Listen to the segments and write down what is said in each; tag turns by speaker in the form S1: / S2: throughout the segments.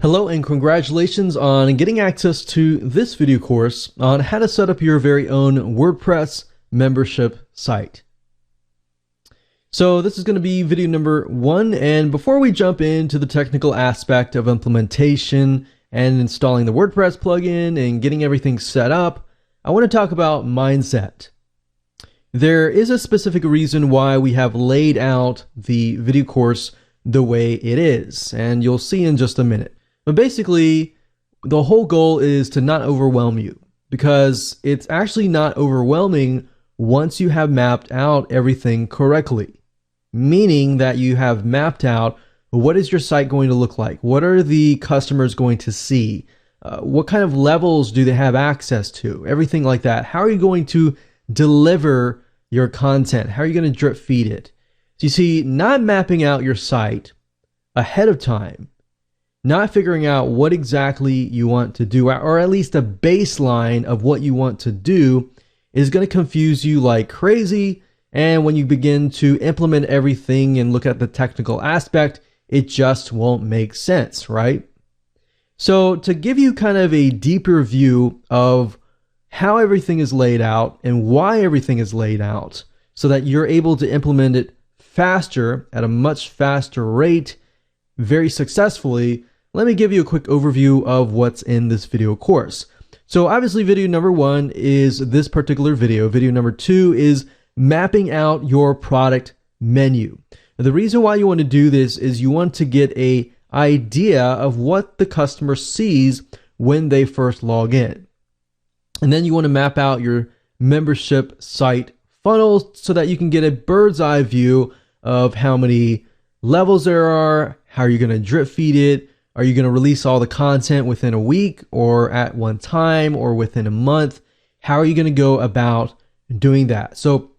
S1: Hello and congratulations on getting access to this video course on how to set up your very own WordPress membership site. So this is going to be video number 1, and before we jump into the technical aspect of implementation and installing the WordPress plugin and getting everything set up, I want to talk about mindset. There is a specific reason why we have laid out the video course the way it is, and you'll see in just a minute. But basically, the whole goal is to not overwhelm you, because it's actually not overwhelming once you have mapped out everything correctly. Meaning that you have mapped out what is your site going to look like? What are the customers going to see? What kind of levels do they have access to? Everything like that. How are you going to deliver your content? How are you going to drip feed it? So you see, not mapping out your site ahead of time, not figuring out what exactly you want to do, or at least a baseline of what you want to do, is going to confuse you like crazy. And when you begin to implement everything and look at the technical aspect, it just won't make sense, right? So to give you kind of a deeper view of how everything is laid out and why everything is laid out, so that you're able to implement it faster at a much faster rate, very successfully, let me give you a quick overview of what's in this video course. So obviously video number 1 is this particular video. Video number 2 is mapping out your product menu. Now, the reason why you want to do this is you want to get an idea of what the customer sees when they first log in. And then you want to map out your membership site funnel so that you can get a bird's eye view of how many levels there are, how are you going to drip feed it, are you going to release all the content within a week or at one time or within a month? How are you going to go about doing that? So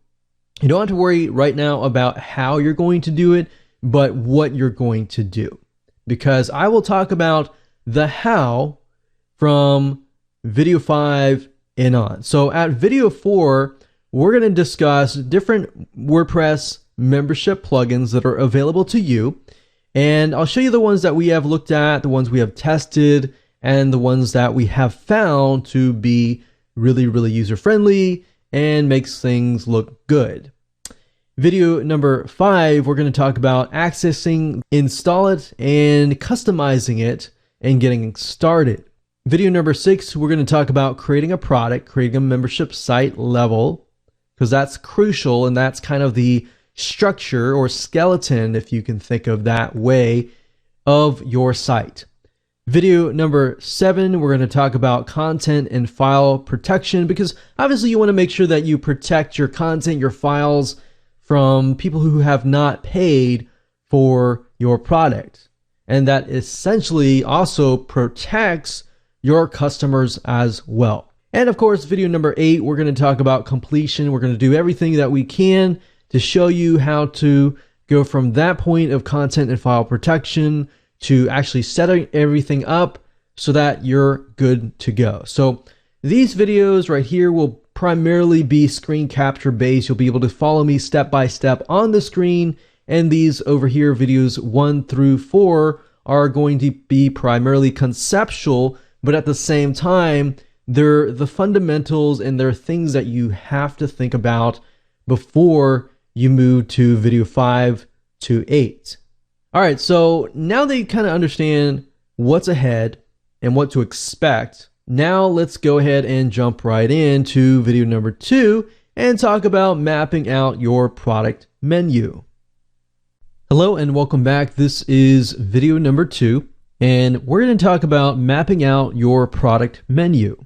S1: you don't have to worry right now about how you're going to do it, but what you're going to do. Because I will talk about the how from video 5 and on. So at video 4, we're going to discuss different WordPress membership plugins that are available to you. And I'll show you the ones that we have looked at, the ones we have tested, and the ones that we have found to be really, really user-friendly and makes things look good. Video number 5, we're going to talk about accessing, install it, and customizing it and getting started. Video number 6, we're going to talk about creating a product, creating a membership site level, because that's crucial, and that's kind of the structure or skeleton, if you can think of that way, of your site. Video number 7, we're going to talk about content and file protection, because obviously you want to make sure that you protect your content, your files, from people who have not paid for your product. And that essentially also protects your customers as well. And of course, video number 8, we're going to talk about completion. We're going to do everything that we can to show you how to go from that point of content and file protection to actually setting everything up so that you're good to go. So these videos right here will primarily be screen capture based. You'll be able to follow me step by step on the screen, and these over here, videos 1 through 4, are going to be primarily conceptual, but at the same time, they're the fundamentals and they're things that you have to think about before you move to video 5 to 8. All right, so now that you kind of understand what's ahead and what to expect, now let's go ahead and jump right into video number 2 and talk about mapping out your product menu. Hello and welcome back. This is video number 2, and we're going to talk about mapping out your product menu.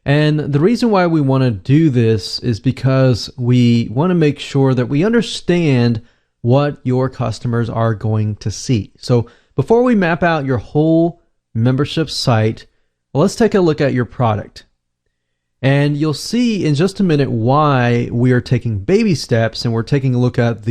S1: And the reason why we want to do this is because we want to make sure that we understand what your customers are going to see. So before we map out your whole membership site, let's take a look at your product. And you'll see in just a minute why we are taking baby steps, and we're taking a look at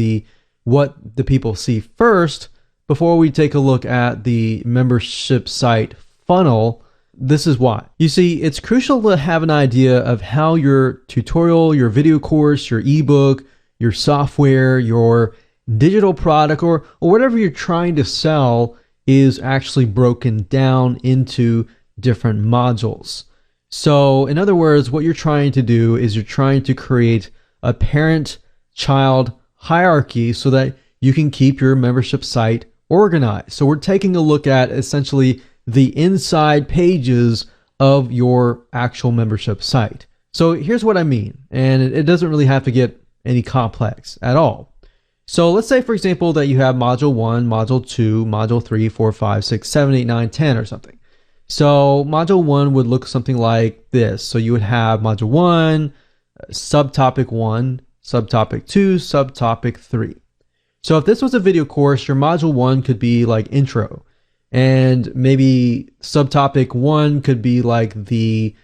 S1: what the people see first before we take a look at the membership site funnel. This is why. You see, it's crucial to have an idea of how your tutorial, your video course, your ebook, your software, your digital product, or whatever you're trying to sell is actually broken down into different modules. So in other words, what you're trying to do is you're trying to create a parent-child hierarchy so that you can keep your membership site organized. So we're taking a look at essentially the inside pages of your actual membership site. So here's what I mean, and it doesn't really have to get any complex at all. So let's say, for example, that you have module 1, module 2, module 3, 4, 5, 6, 7, 8, 9, 10 or something. So module 1 would look something like this. So you would have module 1, subtopic 1, subtopic 2, subtopic 3. So if this was a video course, your module 1 could be like intro, and maybe subtopic 1 could be like the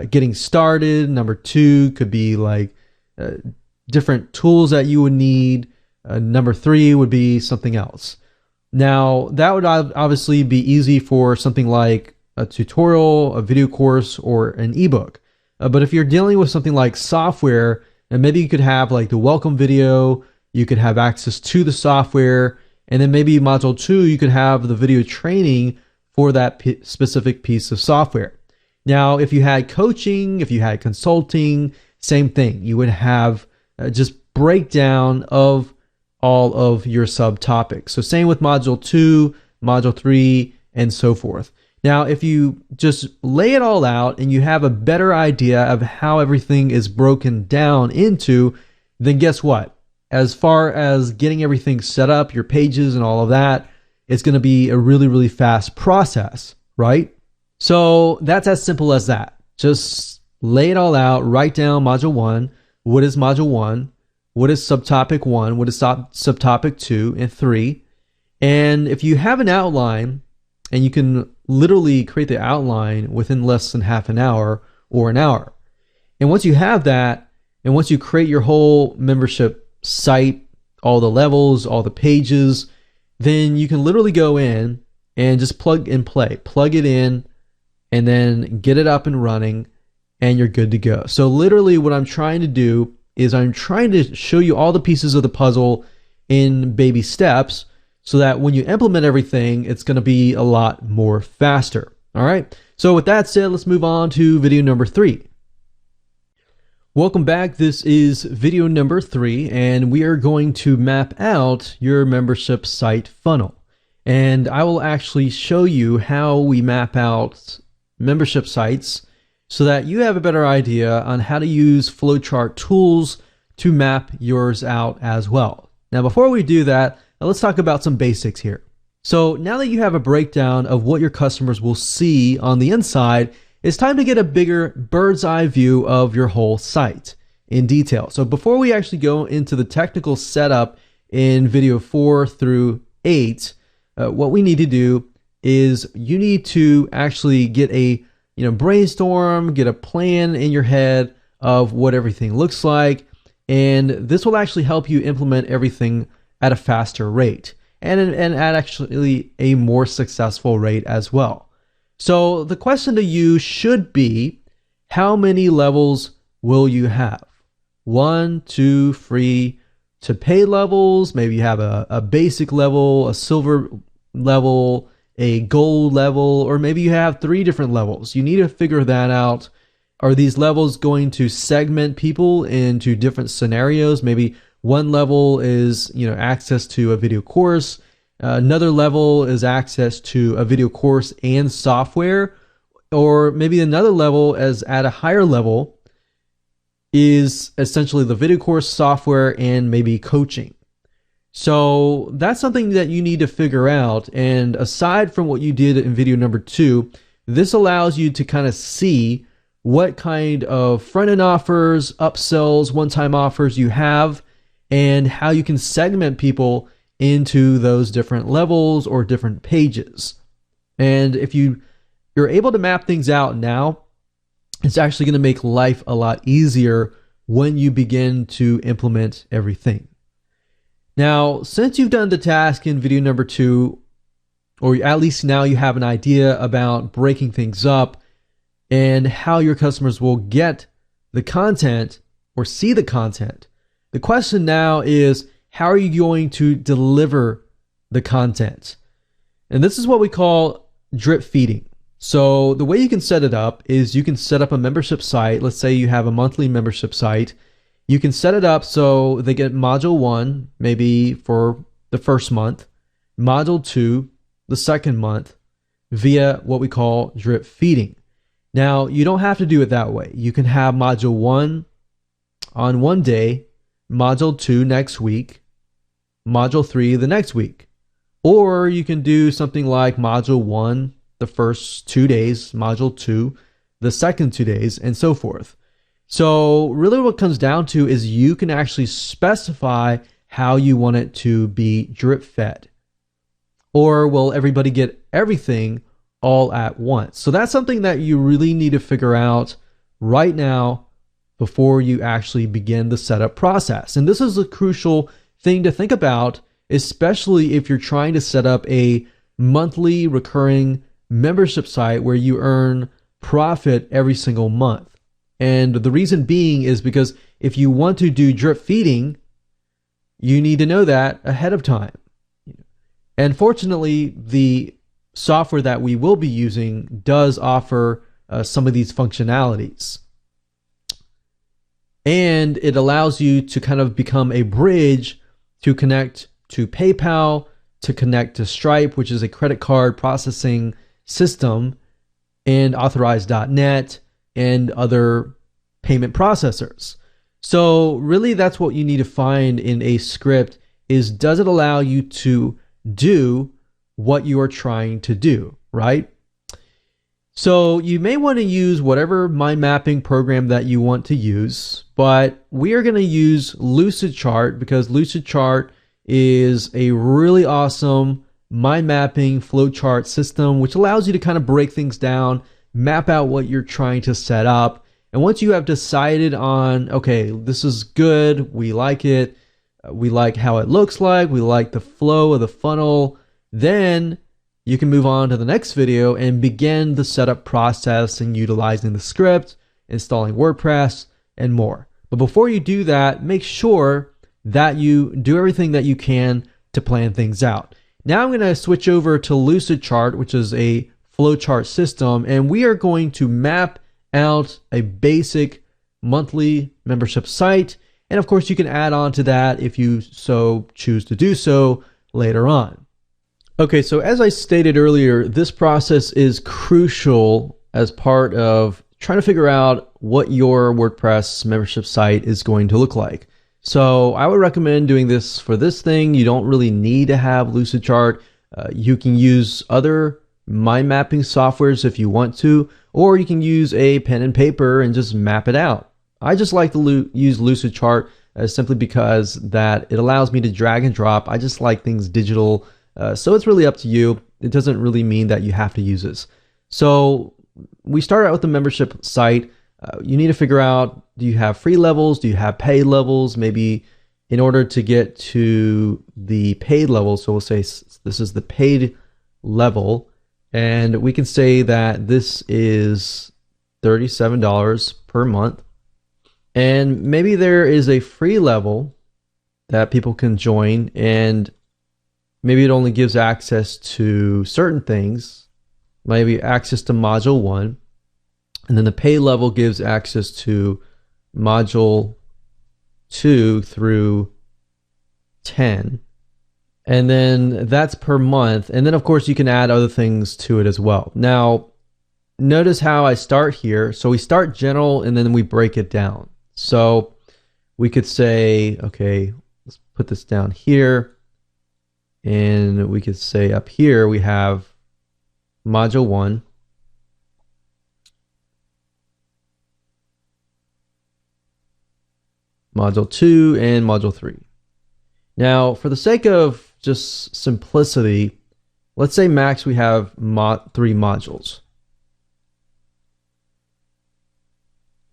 S1: getting started. Number 2 could be like different tools that you would need. Number 3 would be something else. Now that would obviously be easy for something like a tutorial, a video course, or an ebook. But if you're dealing with something like software, and maybe you could have like the welcome video, you could have access to the software, and then maybe module 2, you could have the video training for that specific piece of software. Now, if you had coaching, if you had consulting, same thing. You would have just breakdown of all of your subtopics. So same with module 2, module 3, and so forth. Now, if you just lay it all out and you have a better idea of how everything is broken down into, then guess what? As far as getting everything set up, your pages and all of that, it's going to be a really, really fast process, right? So that's as simple as that. Just lay it all out, write down module 1. What is module 1? What is subtopic 1? What is subtopic 2 and 3? And if you have an outline, and you can literally create the outline within less than half an hour or an hour. And once you have that, and once you create your whole membership site, all the levels, all the pages, then you can literally go in and just plug and play, plug it in, and then get it up and running, and you're good to go. So literally what I'm trying to do is I'm trying to show you all the pieces of the puzzle in baby steps, so that when you implement everything, it's going to be a lot more faster. All right. So with that said, let's move on to video number 3. Welcome back. This is video number 3, and we are going to map out your membership site funnel. And I will actually show you how we map out membership sites so that you have a better idea on how to use flowchart tools to map yours out as well. Now, before we do that, let's talk about some basics here. So now that you have a breakdown of what your customers will see on the inside, it's time to get a bigger bird's eye view of your whole site in detail. So before we actually go into the technical setup in video 4 through 8, what we need to do is you need to actually get a brainstorm, get a plan in your head of what everything looks like, and this will actually help you implement everything at a faster rate and at actually a more successful rate as well. So the question to you should be, how many levels will you have? 1, 2, 3 to pay levels. Maybe you have a basic level, a silver level, a gold level, or maybe you have 3 different levels. You need to figure that out. Are these levels going to segment people into different scenarios? Maybe one level is, access to a video course. Another level is access to a video course and software. Or maybe another level is at a higher level is essentially the video course, software, and maybe coaching. So that's something that you need to figure out. And aside from what you did in video number 2, this allows you to kind of see what kind of front-end offers, upsells, one-time offers you have, and how you can segment people into those different levels or different pages. And if you're able to map things out now, it's actually going to make life a lot easier when you begin to implement everything. Now, since you've done the task in video number 2, or at least now you have an idea about breaking things up and how your customers will get the content or see the content, the question now is, how are you going to deliver the content? And this is what we call drip feeding. So the way you can set it up is you can set up a membership site. Let's say you have a monthly membership site. You can set it up so they get module 1 maybe for the first month, module 2 the second month, via what we call drip feeding. Now, you don't have to do it that way. You can have module 1 on one day, module 2 next week, module 3 the next week. Or you can do something like module 1 the first 2 days, module 2 the second 2 days, and so forth. So really what it comes down to is you can actually specify how you want it to be drip fed. Or will everybody get everything all at once? So that's something that you really need to figure out right now before you actually begin the setup process. And this is a crucial thing to think about, especially if you're trying to set up a monthly recurring membership site where you earn profit every single month. And the reason being is because if you want to do drip feeding, you need to know that ahead of time. And fortunately, the software that we will be using does offer some of these functionalities. And it allows you to kind of become a bridge to connect to PayPal, to connect to Stripe, which is a credit card processing system, and Authorize.net, and other payment processors. So really that's what you need to find in a script is, does it allow you to do what you are trying to do, right? So you may want to use whatever mind mapping program that you want to use, but we are going to use Lucidchart because Lucidchart is a really awesome mind mapping flowchart system, which allows you to kind of break things down, map out what you're trying to set up. And once you have decided on, okay, this is good, we like it, we like how it looks like, we like the flow of the funnel, then you can move on to the next video and begin the setup process and utilizing the script, installing WordPress, and more. But before you do that, make sure that you do everything that you can to plan things out. Now I'm going to switch over to Lucidchart, which is a flowchart system, and we are going to map out a basic monthly membership site. And of course, you can add on to that if you so choose to do so later on. Okay, so as I stated earlier, this process is crucial as part of trying to figure out what your WordPress membership site is going to look like. So I would recommend doing this for this thing. You don't really need to have Lucidchart. You can use other mind mapping softwares if you want to, or you can use a pen and paper and just map it out. I just like to use Lucidchart simply because that it allows me to drag and drop. I just like things digital. So it's really up to you. It doesn't really mean that you have to use this. So we start out with the membership site. You need to figure out, do you have free levels? Do you have paid levels? Maybe in order to get to the paid level, so we'll say this is the paid level, and we can say that this is $37 per month. And maybe there is a free level that people can join, and maybe it only gives access to certain things, maybe access to module 1, and then the pay level gives access to module 2 through 10. And then that's per month. And then of course you can add other things to it as well. Now, notice how I start here. So we start general and then we break it down. So we could say, okay, let's put this down here. And we could say up here we have module 1. Module 2 and module 3. Now, for the sake of just simplicity, let's say max we have 3 modules.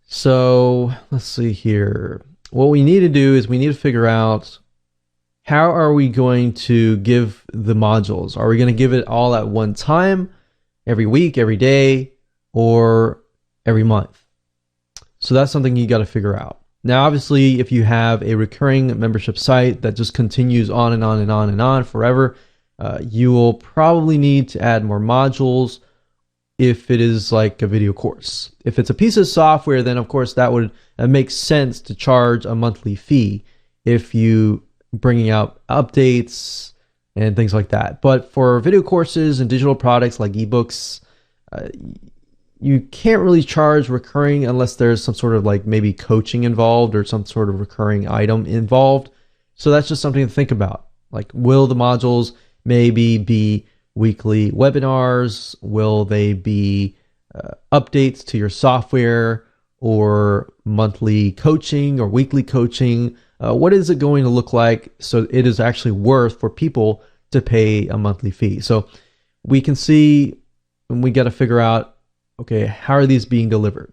S1: So let's see here. What we need to do is we need to figure out, how are we going to give the modules? Are we going to give it all at one time, every week, every day, or every month? So that's something you got to figure out. Now, obviously, if you have a recurring membership site that just continues on and on and on and on forever, You will probably need to add more modules if it is like a video course. If it's a piece of software, then of course that would make sense to charge a monthly fee if you bringing out updates and things like that. But for video courses and digital products like ebooks, you can't really charge recurring unless there's some sort of like maybe coaching involved or some sort of recurring item involved. So that's just something to think about. Like, will the modules maybe be weekly webinars? Will they be updates to your software, or monthly coaching or weekly coaching? What is it going to look like so it is actually worth for people to pay a monthly fee? So we can see, and we got to figure out, okay, how are these being delivered?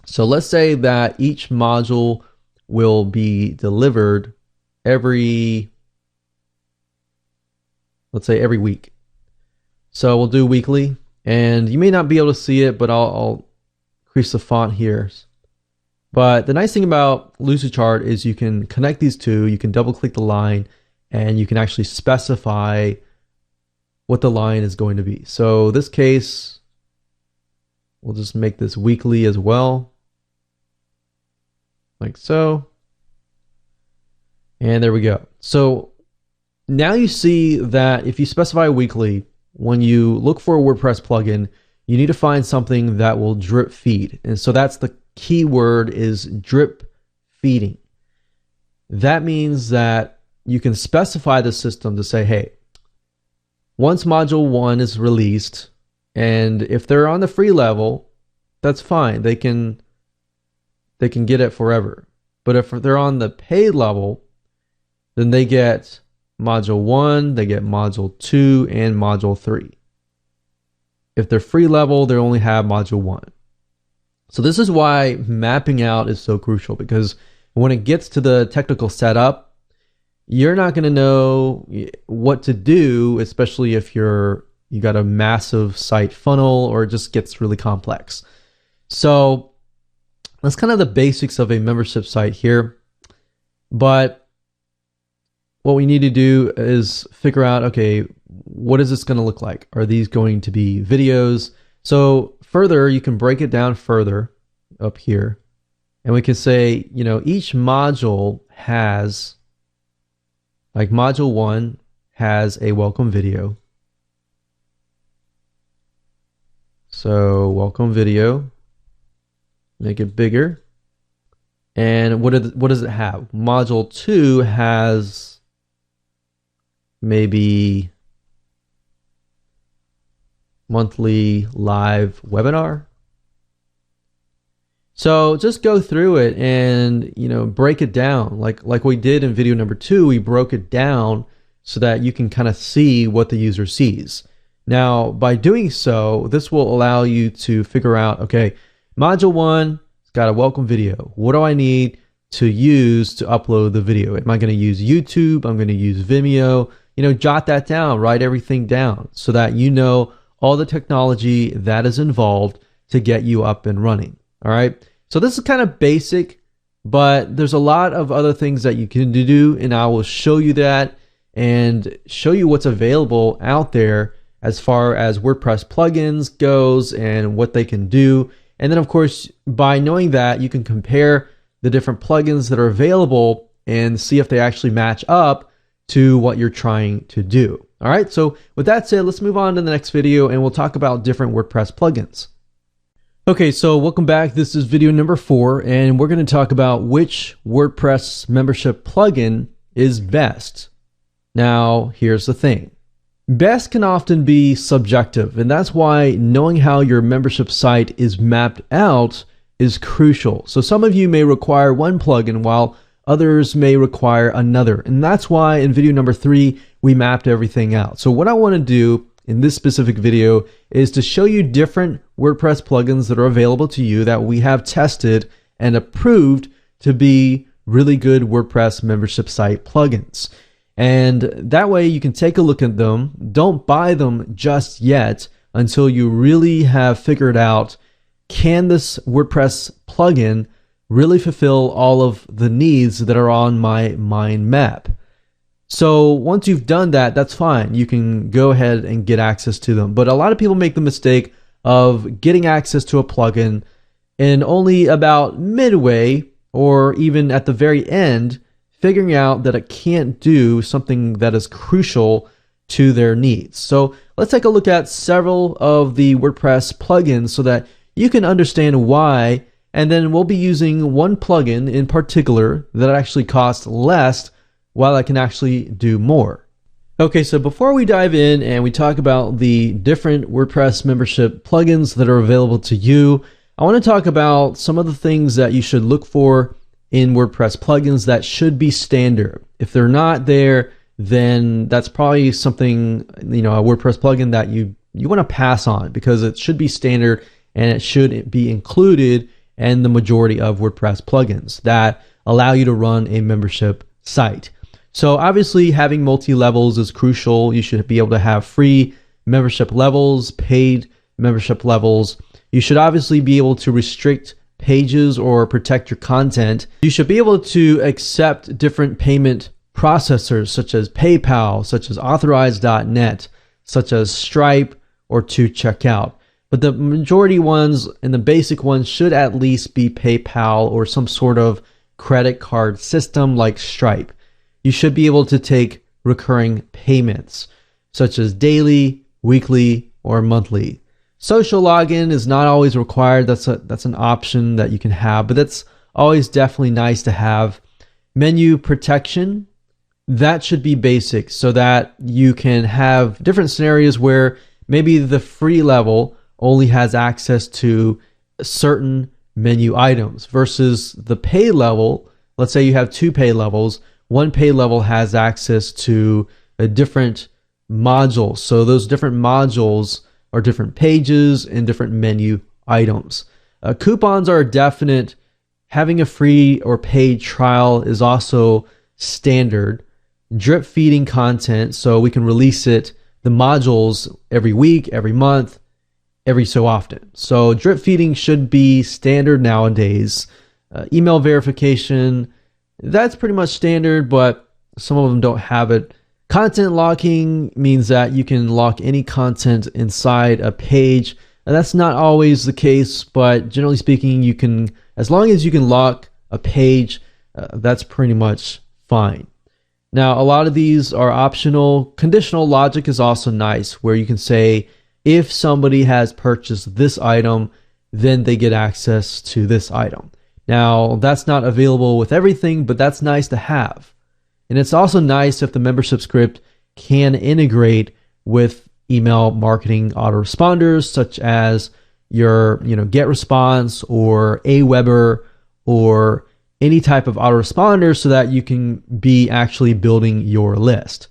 S1: So let's say that each module will be delivered every week. So we'll do weekly, and you may not be able to see it, but I'll increase the font here. But the nice thing about Lucidchart is you can connect these two, you can double click the line, and you can actually specify what the line is going to be. So this case, we'll just make this weekly as well, like so. And there we go. So now you see that if you specify weekly, when you look for a WordPress plugin, you need to find something that will drip feed. And so that's the key word, is drip feeding. That means that you can specify the system to say, hey, once module 1 is released, and if they're on the free level, that's fine. They can get it forever. But if they're on the paid level, then they get module 1, they get module 2, and module 3. If they're free level, they only have module 1. So this is why mapping out is so crucial, because when it gets to the technical setup, you're not going to know what to do, especially if you got a massive site funnel or it just gets really complex. So that's kind of the basics of a membership site here. But what we need to do is figure out, okay, what is this going to look like? Are these going to be videos? So further, you can break it down further up here, and we can say, each module has, like module 1 has a welcome video. So welcome video, make it bigger. And what does it have? Module 2 has maybe monthly live webinar. So just go through it and break it down like we did in video number 2. We broke it down so that you can kind of see what the user sees. Now, by doing so, this will allow you to figure out, okay, module 1 has got a welcome video. What do I need to use to upload the video? Am I going to use YouTube? I'm going to use Vimeo. Jot that down, write everything down so that you know all the technology that is involved to get you up and running. All right. So this is kind of basic, but there's a lot of other things that you can do, and I will show you that and show you what's available out there as far as WordPress plugins goes and what they can do. And then of course, by knowing that, you can compare the different plugins that are available and see if they actually match up to what you're trying to do. All right, so with that said, let's move on to the next video and we'll talk about different WordPress plugins. Okay, so welcome back. This is video number 4, and we're going to talk about which WordPress membership plugin is best. Now, here's the thing. Best can often be subjective, and that's why knowing how your membership site is mapped out is crucial. So some of you may require one plugin while others may require another. And that's why in video number 3, we mapped everything out. So what I want to do in this specific video is to show you different WordPress plugins that are available to you that we have tested and approved to be really good WordPress membership site plugins. And that way you can take a look at them. Don't buy them just yet until you really have figured out, can this WordPress plugin really fulfill all of the needs that are on my mind map? So once you've done that, that's fine. You can go ahead and get access to them. But a lot of people make the mistake of getting access to a plugin and only about midway or even at the very end figuring out that it can't do something that is crucial to their needs. So let's take a look at several of the WordPress plugins so that you can understand why, and then we'll be using one plugin in particular that actually costs less while I can actually do more. Okay, so before we dive in and we talk about the different WordPress membership plugins that are available to you, I want to talk about some of the things that you should look for in WordPress plugins that should be standard. If they're not there, then that's probably something, a WordPress plugin that you want to pass on, because it should be standard and it should be included in the majority of WordPress plugins that allow you to run a membership site. So obviously having multi-levels is crucial. You should be able to have free membership levels, paid membership levels. You should obviously be able to restrict pages or protect your content. You should be able to accept different payment processors such as PayPal, such as Authorize.net, such as Stripe, or to checkout. But the majority ones and the basic ones should at least be PayPal or some sort of credit card system like Stripe. You should be able to take recurring payments such as daily, weekly, or monthly. Social login is not always required. That's an option that you can have, but that's always definitely nice to have. Menu protection, that should be basic so that you can have different scenarios where maybe the free level only has access to certain menu items versus the pay level. Let's say you have two pay levels. One pay level has access to a different modules. So those different modules are different pages and different menu items. Coupons are definite. Having a free or paid trial is also standard. Drip feeding content, so we can release the modules every week, every month, every so often. So drip feeding should be standard nowadays. Email verification, that's pretty much standard, but some of them don't have it. Content locking means that you can lock any content inside a page. And that's not always the case, but generally speaking, you can, as long as you can lock a page, that's pretty much fine. Now, a lot of these are optional. Conditional logic is also nice, where you can say, if somebody has purchased this item, then they get access to this item. Now, that's not available with everything, but that's nice to have. And it's also nice if the membership script can integrate with email marketing autoresponders, such as your GetResponse or Aweber or any type of autoresponder, so that you can be actually building your list.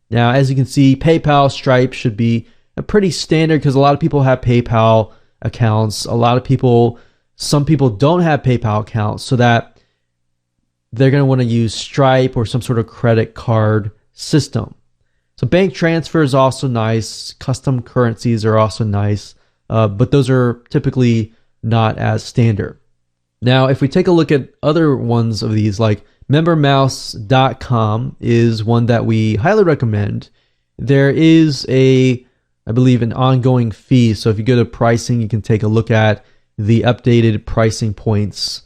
S1: Now, as you can see, PayPal, Stripe should be a pretty standard because a lot of people have PayPal accounts. Some people don't have PayPal accounts, so that they're going to want to use Stripe or some sort of credit card system. So bank transfer is also nice. Custom currencies are also nice, but those are typically not as standard. Now, if we take a look at other ones of these, like membermouse.com is one that we highly recommend. There is I believe, an ongoing fee. So if you go to pricing, you can take a look at the updated pricing points.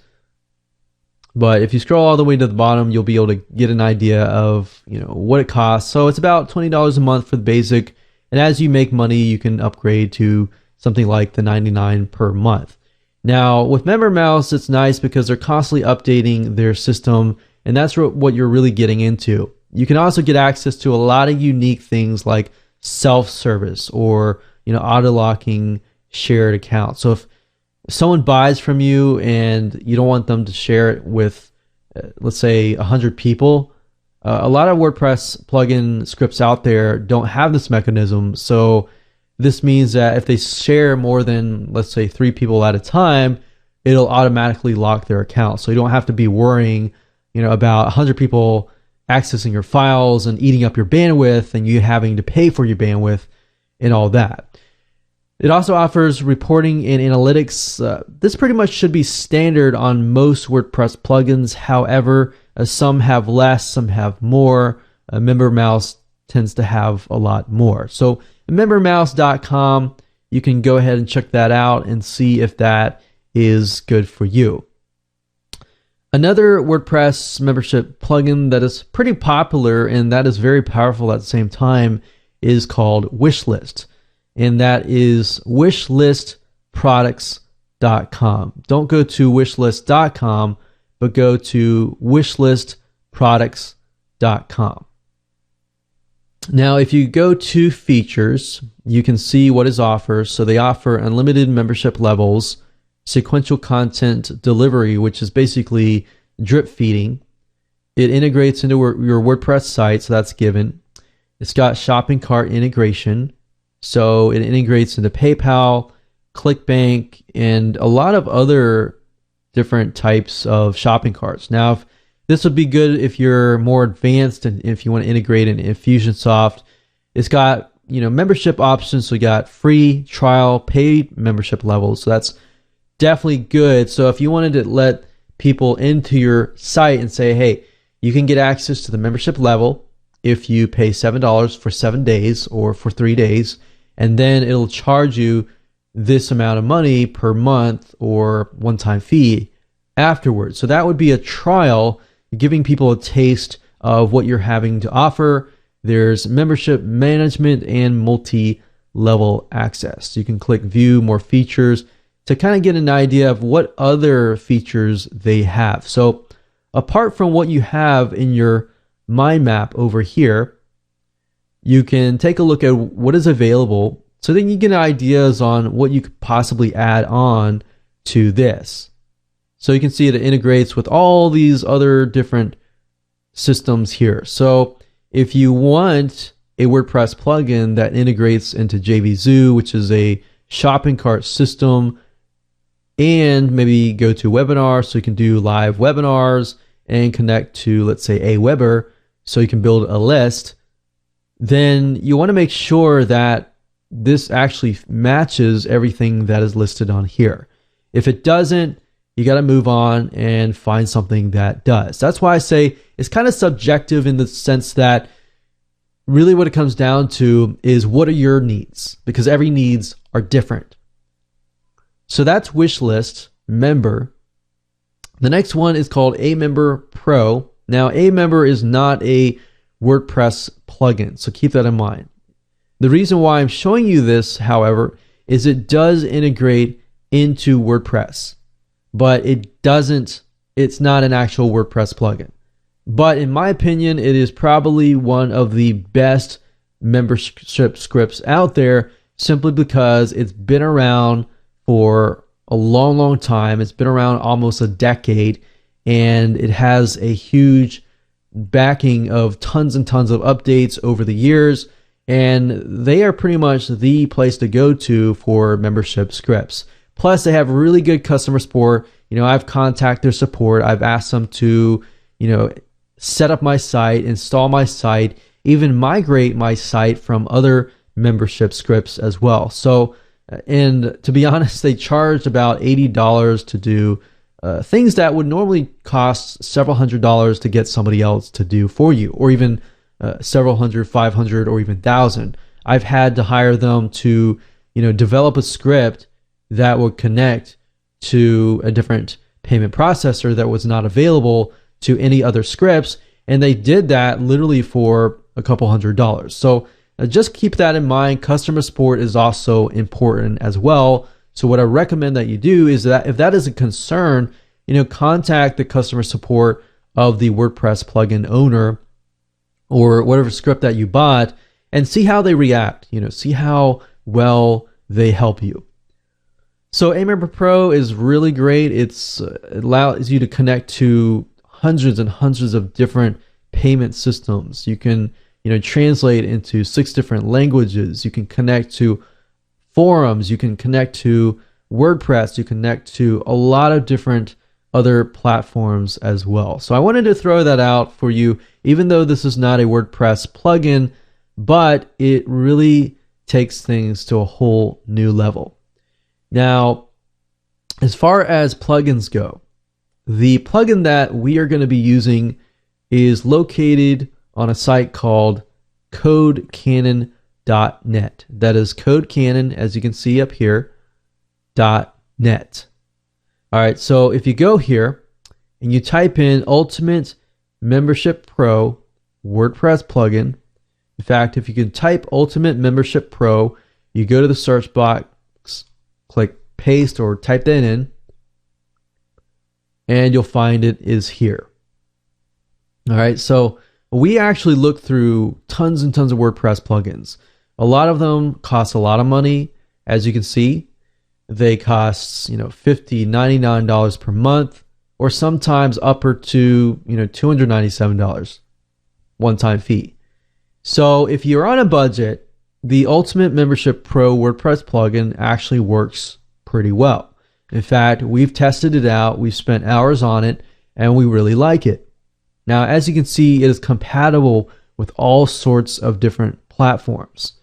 S1: But if you scroll all the way to the bottom, you'll be able to get an idea of what it costs. So it's about $20 a month for the basic, and as you make money, you can upgrade to something like the $99 per month. Now with MemberMouse, it's nice because they're constantly updating their system, and that's what you're really getting into. You can also get access to a lot of unique things like self-service or auto-locking shared accounts. So if someone buys from you and you don't want them to share it with, let's say, 100 people, a lot of WordPress plugin scripts out there don't have this mechanism. So this means that if they share more than, let's say, 3 people at a time, it'll automatically lock their account. So you don't have to be worrying, about 100 people accessing your files and eating up your bandwidth and you having to pay for your bandwidth and all that. It also offers reporting and analytics. This pretty much should be standard on most WordPress plugins. However, some have less, some have more. MemberMouse tends to have a lot more. So membermouse.com, you can go ahead and check that out and see if that is good for you. Another WordPress membership plugin that is pretty popular and that is very powerful at the same time is called Wishlist. And that is wishlistproducts.com. Don't go to wishlist.com, but go to wishlistproducts.com. Now, if you go to features, you can see what is offered. So they offer unlimited membership levels, sequential content delivery, which is basically drip feeding. It integrates into your WordPress site, so that's given. It's got shopping cart integration, so it integrates into PayPal, ClickBank, and a lot of other different types of shopping carts. Now, this would be good if you're more advanced and if you want to integrate in Infusionsoft. It's got, membership options. So you got free, trial, paid membership levels. So that's definitely good. So if you wanted to let people into your site and say, hey, you can get access to the membership level if you pay $7 for 7 days or for 3 days, and then it'll charge you this amount of money per month or one-time fee afterwards. So that would be a trial, giving people a taste of what you're having to offer. There's membership management and multi-level access. You can click view more features to kind of get an idea of what other features they have. So apart from what you have in your mind map over here, you can take a look at what is available so then you get ideas on what you could possibly add on to this. So you can see it integrates with all these other different systems here. So if you want a WordPress plugin that integrates into JVZoo, which is a shopping cart system, and maybe go to webinar, so you can do live webinars and connect to, let's say, Aweber, so you can build a list, then you want to make sure that this actually matches everything that is listed on here. If it doesn't, you got to move on and find something that does. That's why I say it's kind of subjective in the sense that really what it comes down to is what are your needs, because every needs are different. So that's Wishlist Member. The next one is called Amember Pro. Now, Amember is not a WordPress plugin, so keep that in mind. The reason why I'm showing you this, however, is it does integrate into WordPress, but it's not an actual WordPress plugin. But in my opinion, it is probably one of the best membership scripts out there, simply because it's been around for a long, long time. It's been around almost a decade, and it has a huge backing of tons and tons of updates over the years, and they are pretty much the place to go to for membership scripts. Plus, they have really good customer support. I've contacted their support. I've asked them to, set up my site, install my site, even migrate my site from other membership scripts as well. So, and to be honest, they charged about $80 to do things that would normally cost several $100s to get somebody else to do for you, or even several hundred, 500, or even 1,000. I've had to hire them to, develop a script that would connect to a different payment processor that was not available to any other scripts, and they did that literally for a couple $100s. So just keep that in mind. Customer support is also important as well. So what I recommend that you do is that if that is a concern, contact the customer support of the WordPress plugin owner or whatever script that you bought and see how they react, see how well they help you. So Amember Pro is really great. It allows you to connect to hundreds and hundreds of different payment systems. You can, translate into 6 different languages. You can connect to forums. You can connect to WordPress. You connect to a lot of different other platforms as well. So I wanted to throw that out for you, even though this is not a WordPress plugin, but it really takes things to a whole new level. Now, as far as plugins go, the plugin that we are going to be using is located on a site called codecannon.net. That is codecannon, as you can see up here, .net. All right, so if you go here and you type in Ultimate Membership Pro WordPress plugin, in fact, if you can type Ultimate Membership Pro, you go to the search box, click paste or type that in, and you'll find it is here. All right, so we actually looked through tons and tons of WordPress plugins. A lot of them cost a lot of money, as you can see. They cost, $50, $99 per month, or sometimes upper to, $297 one-time fee. So if you're on a budget, the Ultimate Membership Pro WordPress plugin actually works pretty well. In fact, we've tested it out, we've spent hours on it, and we really like it. Now, as you can see, it is compatible with all sorts of different platforms.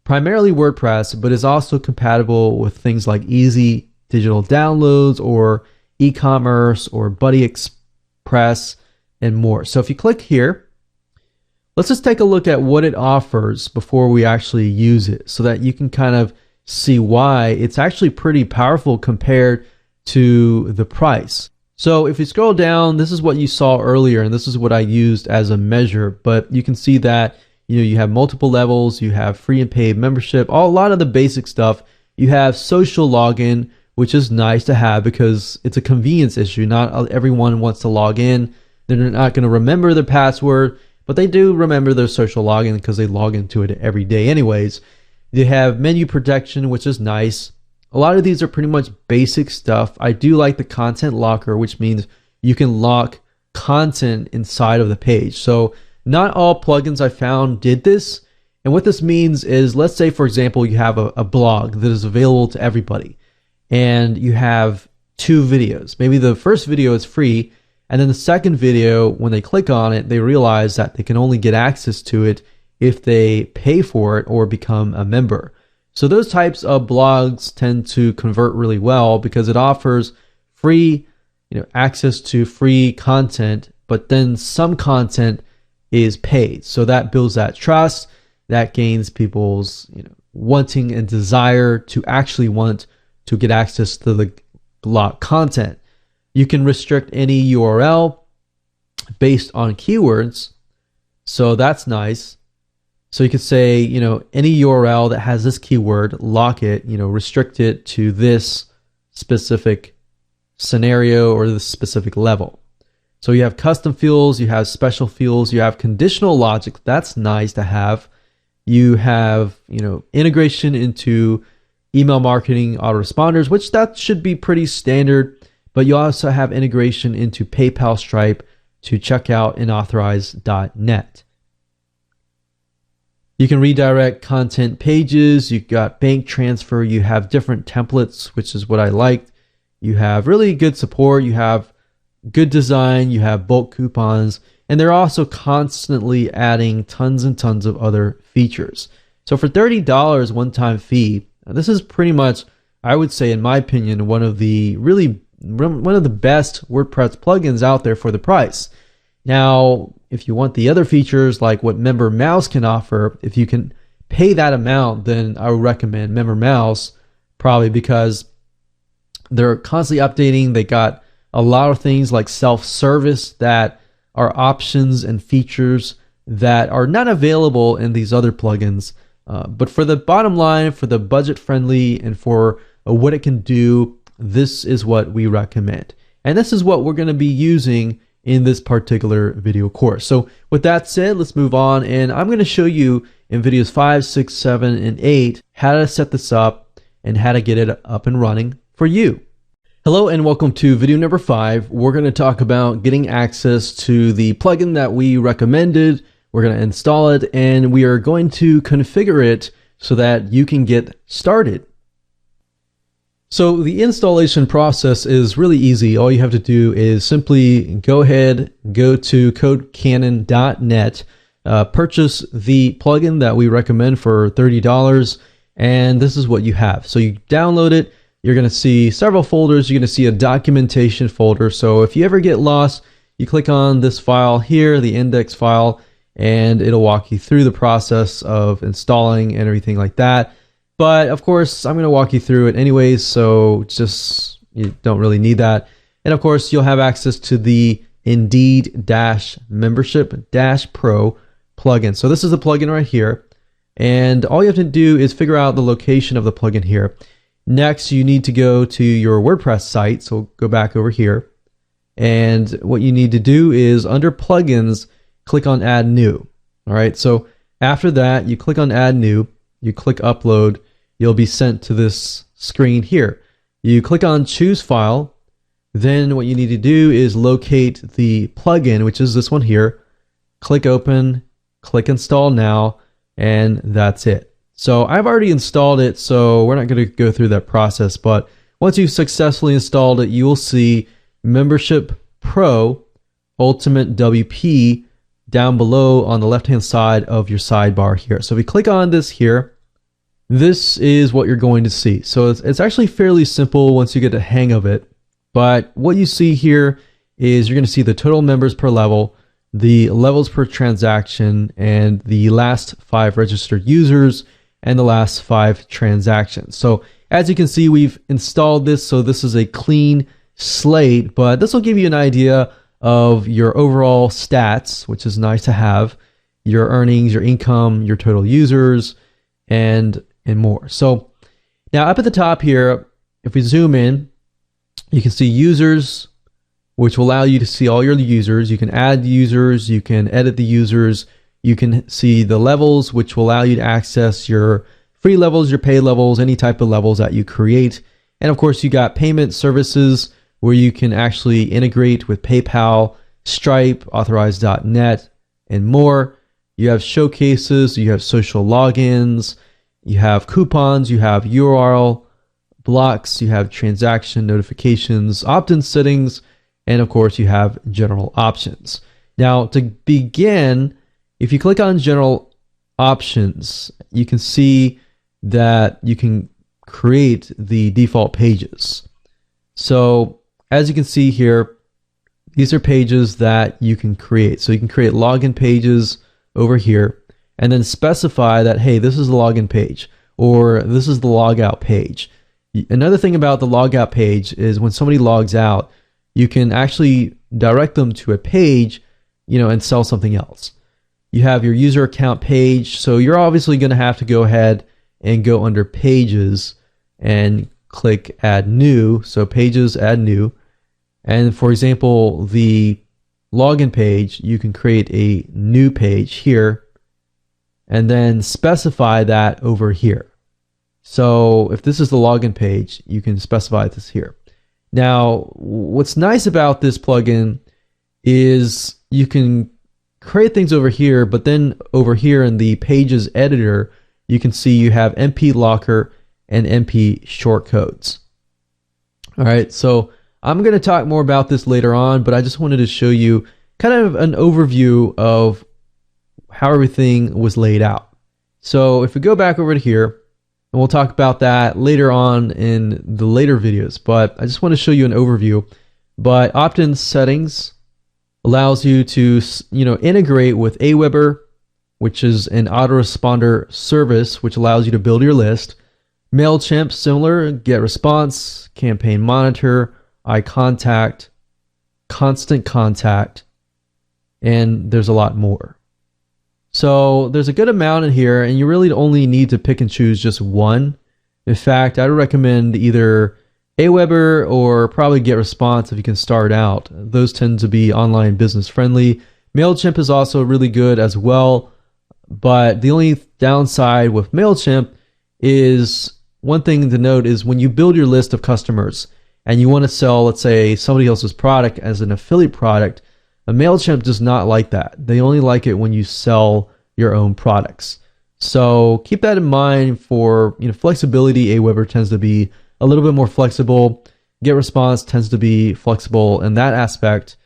S1: Primarily WordPress, but is also compatible with things like easy digital downloads or e-commerce or Buddy Express and more. So if you click here, let's just take a look at what it offers before we actually use it so that you can kind of see why it's actually pretty powerful compared to the price. So if you scroll down, this is what you saw earlier, and this is what I used as a measure, but you can see that you have multiple levels, you have free and paid membership, a lot of the basic stuff. You have social login, which is nice to have because it's a convenience issue. Not everyone wants to log in. They're not going to remember their password, but they do remember their social login because they log into it every day anyways. They have menu protection, which is nice. A lot of these are pretty much basic stuff. I do like the content locker, which means you can lock content inside of the page. So not all plugins I found did this. And what this means is, let's say, for example, you have a blog that is available to everybody and you have 2 videos. Maybe the first video is free, and then the second video, when they click on it, they realize that they can only get access to it if they pay for it or become a member. So those types of blogs tend to convert really well because it offers free, access to free content, but then some content is paid. So that builds that trust, that gains people's wanting and desire to actually want to get access to the locked content. You can restrict any URL based on keywords, so that's nice. So you could say, any URL that has this keyword, lock it, restrict it to this specific scenario or this specific level. So you have custom fields, you have special fields, you have conditional logic. That's nice to have. You have, integration into email marketing autoresponders, which that should be pretty standard. But you also have integration into PayPal, Stripe to checkout and authorize.net. You can redirect content pages. You've got bank transfer. You have different templates, which is what I liked. You have really good support. You have good design. You have bulk coupons. And they're also constantly adding tons and tons of other features. So for $30 one-time fee, this is pretty much, I would say, in my opinion, one of the best WordPress plugins out there for the price. Now, if you want the other features like what Member Mouse can offer, if you can pay that amount, then I would recommend Member Mouse, probably because they're constantly updating. They got a lot of things like self-service that are options and features that are not available in these other plugins. But for the bottom line, for the budget friendly and for what it can do, this is what we recommend. And this is what we're going to be using in this particular video course. So with that said, let's move on, and I'm going to show you in videos 5, 6, 7, and 8 how to set this up and how to get it up and running for you. Hello and welcome to video number 5. We're going to talk about getting access to the plugin that we recommended. We're going to install it and we are going to configure it so that you can get started. So the installation process is really easy. All you have to do is simply go ahead, go to codecannon.net, purchase the plugin that we recommend for $30, and this is what you have. So you download it. You're going to see several folders. You're going to see a documentation folder. So if you ever get lost, you click on this file here, the index file, and it'll walk you through the process of installing and everything like that. But of course, I'm going to walk you through it anyways, so just you don't really need that. And of course, you'll have access to the Indeed-Membership-Pro plugin. So this is the plugin right here. And all you have to do is figure out the location of the plugin here. Next, you need to go to your WordPress site. So go back over here. And what you need to do is under plugins, click on add new. All right. So after that, you click on add new, you click upload, you'll be sent to this screen here. You click on choose file. Then what you need to do is locate the plugin, which is this one here. Click open, click install now, and that's it. So I've already installed it, so we're not going to go through that process. But once you've successfully installed it, you will see Membership Pro Ultimate WP down below on the left-hand side of your sidebar here. So if you click on this here, this is what you're going to see. So it's actually fairly simple once you get the hang of it. But what you see here is you're going to see the total members per level, the levels per transaction, and the last 5 registered users, and the last 5 transactions. So as you can see, we've installed this, so this is a clean slate, but this will give you an idea of your overall stats, which is nice to have, your earnings, your income, your total users, and more. So now up at the top here, if we zoom in, you can see users, which will allow you to see all your users. You can add users, you can edit the users, you can see the levels, which will allow you to access your free levels, your paid levels, any type of levels that you create. And of course, you got payment services where you can actually integrate with PayPal, Stripe, Authorize.net, and more. You have showcases, you have social logins, you have coupons, you have URL blocks, you have transaction notifications, opt-in settings, and of course you have general options. Now to begin, if you click on general options, you can see that you can create the default pages. So as you can see here, these are pages that you can create. So you can create login pages over here and then specify that, hey, this is the login page or this is the logout page. Another thing about the logout page is when somebody logs out, you can actually direct them to a page, and sell something else. You have your user account page, so you're obviously going to have to go ahead and go under pages and click add new. So pages, add new. And for example, the login page, you can create a new page here and then specify that over here. So if this is the login page, you can specify this here. Now, what's nice about this plugin is you can create things over here, but then over here in the pages editor, you can see you have MP Locker and MP shortcodes. All right, so I'm going to talk more about this later on, but I just wanted to show you kind of an overview of how everything was laid out. So if we go back over to here, and we'll talk about that later on in the later videos, but I just want to show you an overview. But opt-in settings allows you to, integrate with Aweber, which is an autoresponder service, which allows you to build your list. MailChimp, similar, get response, campaign monitor, iContact, constant contact, and there's a lot more. So there's a good amount in here, and you really only need to pick and choose just one. In fact, I would recommend either Aweber or probably GetResponse if you can start out. Those tend to be online business friendly. MailChimp is also really good as well, but the only downside with MailChimp is, one thing to note is when you build your list of customers and you want to sell, let's say, somebody else's product as an affiliate product, a MailChimp does not like that. They only like it when you sell your own products. So keep that in mind for flexibility. Aweber tends to be a little bit more flexible. GetResponse tends to be flexible in that aspect.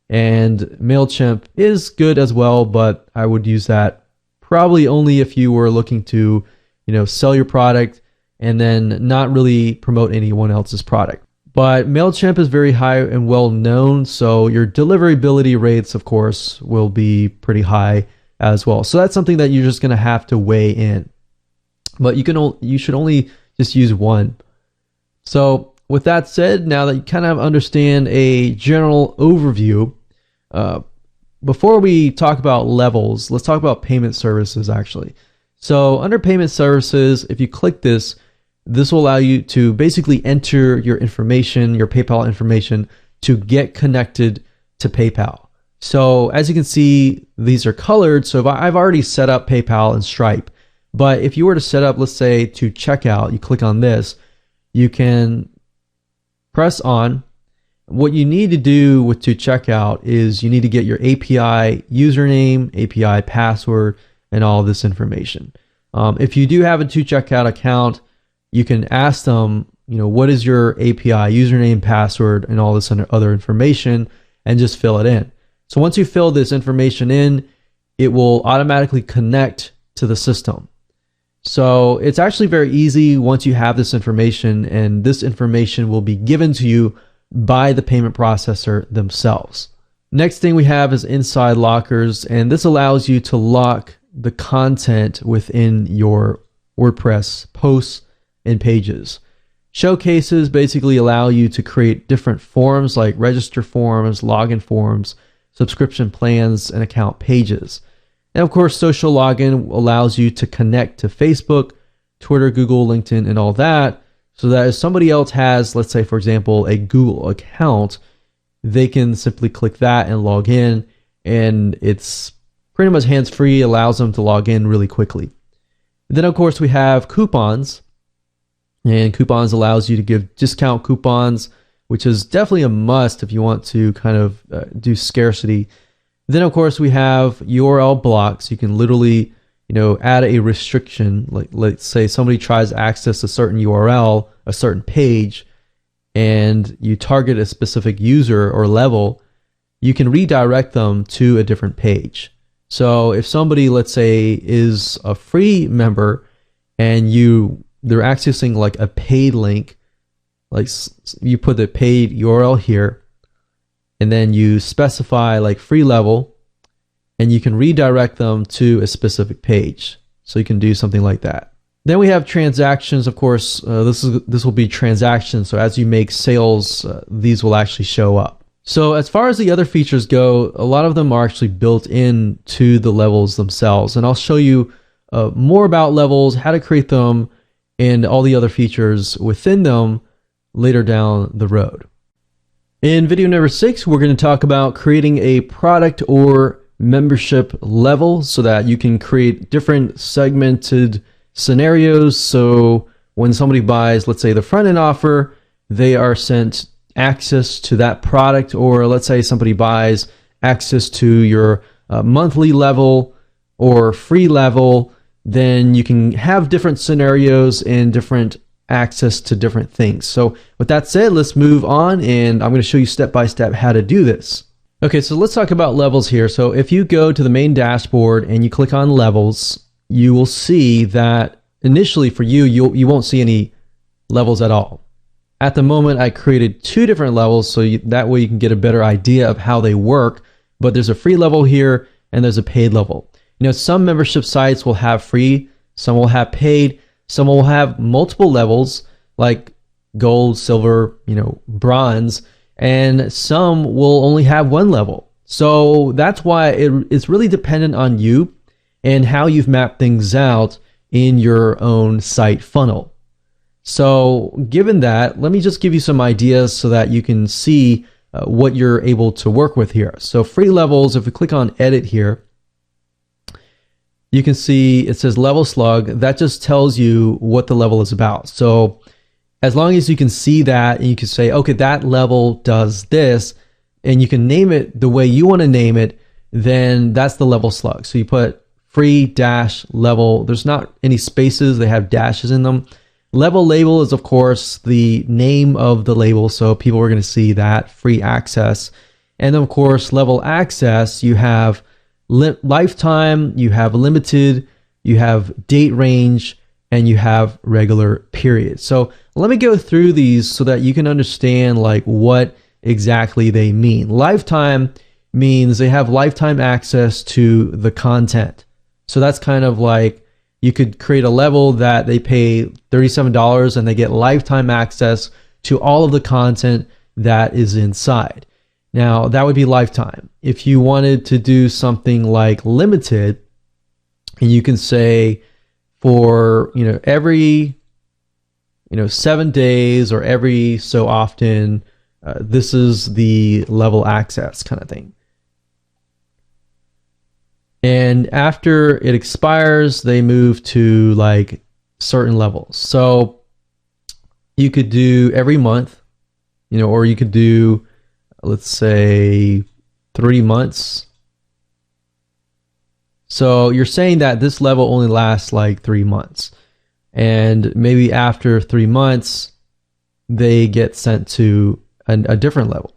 S1: And MailChimp is good as well, but I would use that probably only if you were looking to sell your product and then not really promote anyone else's product. But MailChimp is very high and well known, so your deliverability rates, of course, will be pretty high as well. So that's something that you're just going to have to weigh in. But you should only just use one. So with that said, now that you kind of understand a general overview, before we talk about levels, let's talk about payment services actually. So under payment services, if you click this, this will allow you to basically enter your information, your PayPal information, to get connected to PayPal. So as you can see, these are colored. So if I've already set up PayPal and Stripe, but if you were to set up, let's say to checkout, you click on this, you can press on. What you need to do with to checkout is you need to get your API username, API password, and all this information. If you do have a to checkout account, you can ask them, what is your API username, password, and all this other information, and just fill it in. So once you fill this information in, it will automatically connect to the system. So it's actually very easy once you have this information, and this information will be given to you by the payment processor themselves. Next thing we have is inside lockers, and this allows you to lock the content within your WordPress posts and pages. Showcases basically allow you to create different forms like register forms, login forms, subscription plans, and account pages. And of course, social login allows you to connect to Facebook, Twitter, Google, LinkedIn, and all that, so that if somebody else has, let's say, for example, a Google account, they can simply click that and log in, and it's pretty much hands-free, allows them to log in really quickly. Then, of course, we have coupons, and coupons allows you to give discount coupons, which is definitely a must if you want to kind of do scarcity. Then, of course, we have URL blocks. You can literally add a restriction, like let's say somebody tries to access a certain URL, a certain page, and you target a specific user or level, you can redirect them to a different page. So if somebody, let's say, is a free member and they're accessing like a paid link, like you put the paid URL here, and then you specify like free level, and you can redirect them to a specific page. So you can do something like that. Then we have transactions. Of course, this will be transactions. So as you make sales, these will actually show up. So as far as the other features go, a lot of them are actually built into the levels themselves. And I'll show you more about levels, how to create them, and all the other features within them later down the road. In video number 6, we're going to talk about creating a product or membership level so that you can create different segmented scenarios. So when somebody buys, let's say, the front end offer, they are sent access to that product. Or let's say somebody buys access to your monthly level or free level, then you can have different scenarios and different access to different things. So with that said, let's move on, and I'm going to show you step by step how to do this. Okay, so let's talk about levels here. So if you go to the main dashboard and you click on levels, you will see that initially for you won't see any levels at all. At the moment, I created 2 different levels, so that way you can get a better idea of how they work. But there's a free level here and there's a paid level. Some membership sites will have free, some will have paid, some will have multiple levels like gold, silver, bronze, and some will only have 1 level. So that's why it's really dependent on you and how you've mapped things out in your own site funnel. So given that, let me just give you some ideas so that you can see what you're able to work with here. So free levels, if we click on edit here, you can see it says level slug. That just tells you what the level is about. So as long as you can see that and you can say, okay, that level does this, and you can name it the way you want to name it, then that's the level slug. So you put free dash level. There's not any spaces. They have dashes in them. Level label is, of course, the name of the label. So people are going to see that free access. And then, of course, level access, you have lifetime, you have limited, you have date range, and you have regular period. So let me go through these so that you can understand like what exactly they mean. Lifetime means they have lifetime access to the content. So that's kind of like you could create a level that they pay $37 and they get lifetime access to all of the content that is inside. Now that would be lifetime. If you wanted to do something like limited, and you can say for every 7 days or every so often, this is the level access kind of thing. And after it expires, they move to like certain levels. So you could do every month, or you could do, let's say, 3 months. So you're saying that this level only lasts like 3 months. And maybe after 3 months, they get sent to a different level.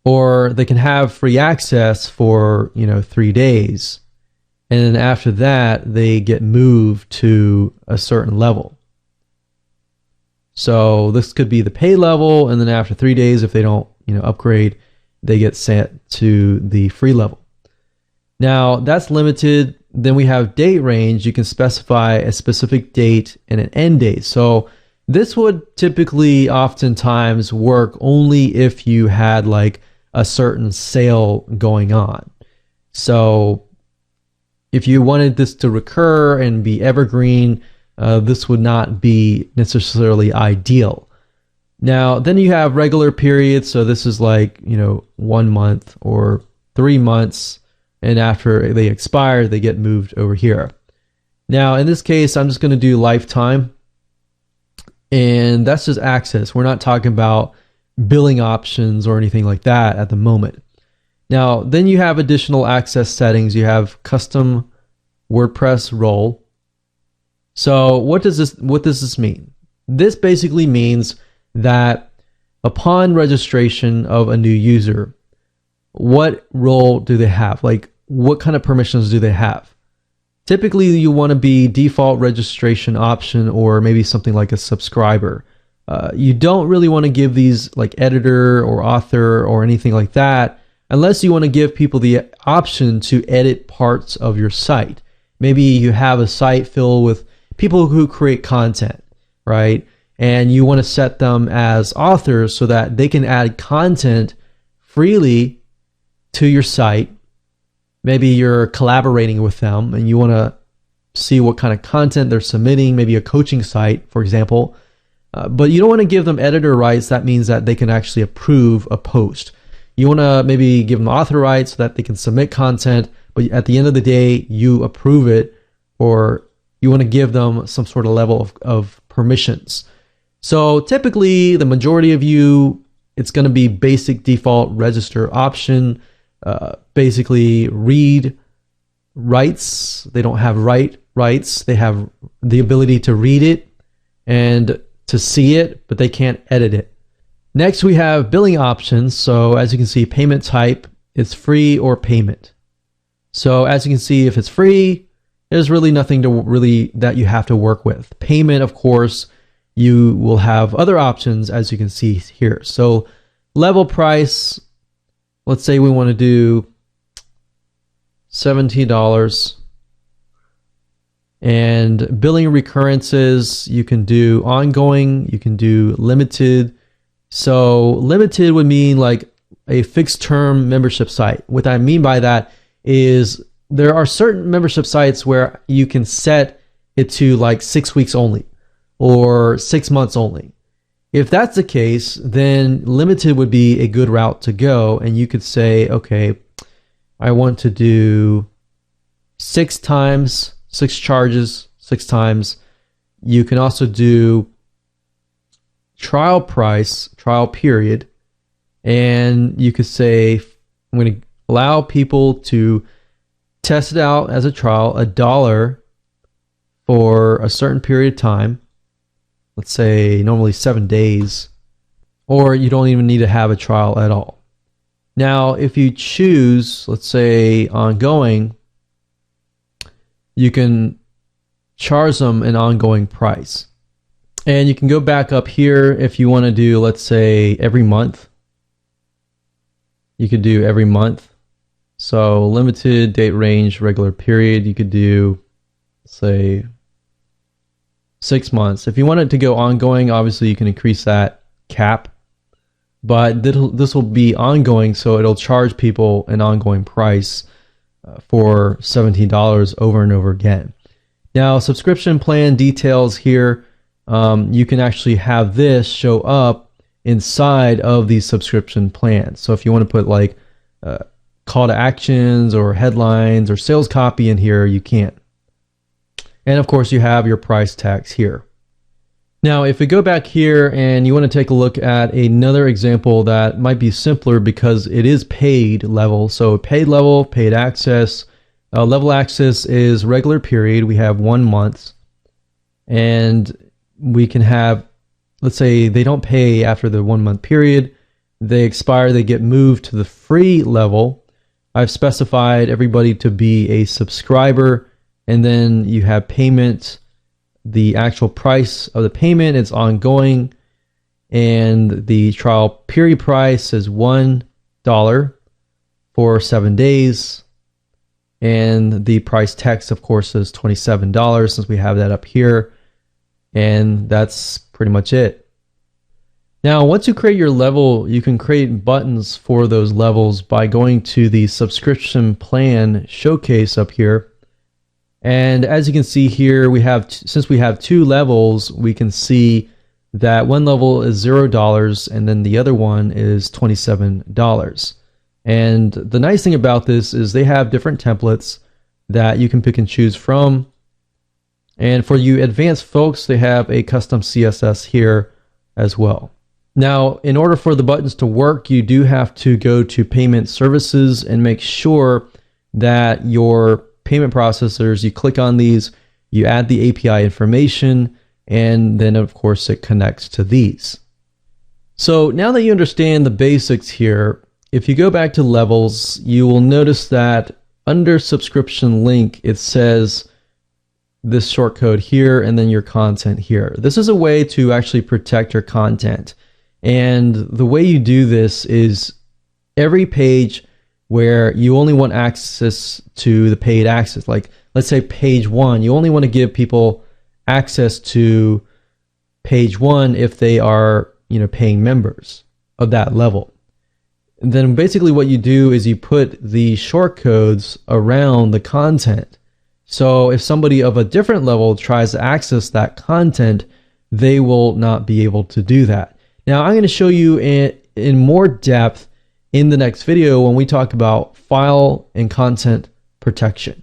S1: Or they can have free access for 3 days, and then after that they get moved to a certain level. So this could be the pay level, and then after 3 days, if they don't upgrade, they get sent to the free level. Now that's limited. Then we have date range. You can specify a specific date and an end date. So this would typically oftentimes work only if you had like a certain sale going on. So if you wanted this to recur and be evergreen, this would not be necessarily ideal. Now, then you have regular periods. So this is like, 1 month or 3 months. And after they expire, they get moved over here. Now, in this case, I'm just going to do lifetime. And that's just access. We're not talking about billing options or anything like that at the moment. Now, then you have additional access settings. You have custom WordPress role. So what does this mean? This basically means that upon registration of a new user, what role do they have? Like, what kind of permissions do they have? Typically, you want to be default registration option, or maybe something like a subscriber. You don't really want to give these like editor or author or anything like that, unless you want to give people the option to edit parts of your site. Maybe you have a site filled with people who create content, right? And you want to set them as authors so that they can add content freely to your site. Maybe you're collaborating with them and you want to see what kind of content they're submitting, maybe a coaching site, for example. But you don't want to give them editor rights. That means that they can actually approve a post. You want to maybe give them author rights so that they can submit content, but at the end of the day, you approve it, or you want to give them some sort of level of permissions. So typically, the majority of you, it's going to be basic default register option. Basically, read rights. They don't have write rights. They have the ability to read it and to see it, but they can't edit it. Next, we have billing options. So as you can see, payment type is free or payment. So as you can see, if it's free, there's really nothing that you have to work with. Payment, of course, you will have other options, as you can see here. So level price, let's say we want to do $17. And billing recurrences, you can do ongoing, you can do limited. So limited would mean like a fixed term membership site. What I mean by that is there are certain membership sites where you can set it to like 6 weeks only or 6 months only. If that's the case, then limited would be a good route to go. And you could say, okay, I want to do 6 times, 6 charges, 6 times. You can also do trial price, trial period. And you could say, I'm going to allow people to test it out as a trial, $1 for a certain period of time. Let's say normally 7 days, or you don't even need to have a trial at all. Now, if you choose, let's say ongoing, you can charge them an ongoing price. And you can go back up here if you want to do, let's say, every month. You could do every month. So limited, date range, regular period. You could do, say, 6 months. If you want it to go ongoing, obviously you can increase that cap. But this will be ongoing, so it'll charge people an ongoing price for $17 over and over again. Now, subscription plan details here, you can actually have this show up inside of these subscription plans. So if you want to put like call to actions or headlines or sales copy in here, you can. And of course, you have your price tags here. Now, if we go back here and you want to take a look at another example that might be simpler because it is paid level. So paid level, paid access. Level access is regular period. We have 1 month. And we can have, let's say they don't pay after the 1 month period. They expire, they get moved to the free level. I've specified everybody to be a subscriber. And then you have payment. The actual price of the payment is ongoing, and the trial period price is $1 for 7 days, and the price text, of course, is $27 since we have that up here, and that's pretty much it. Now, once you create your level, you can create buttons for those levels by going to the subscription plan showcase up here. And as you can see here, we have, since we have 2 levels, we can see that one level is $0 and then the other one is $27. And the nice thing about this is they have different templates that you can pick and choose from. And for you advanced folks, they have a custom CSS here as well. Now, in order for the buttons to work, you do have to go to payment services and make sure that your payment processors, you click on these, you add the API information, and then of course it connects to these. So now that you understand the basics here, if you go back to levels, you will notice that under subscription link, it says this shortcode here and then your content here. This is a way to actually protect your content. And the way you do this is every page where you only want access to the paid access. Like, let's say page 1, you only want to give people access to page 1 if they are, paying members of that level. And then basically what you do is you put the shortcodes around the content. So if somebody of a different level tries to access that content, they will not be able to do that. Now, I'm going to show you in more depth in the next video when we talk about file and content protection.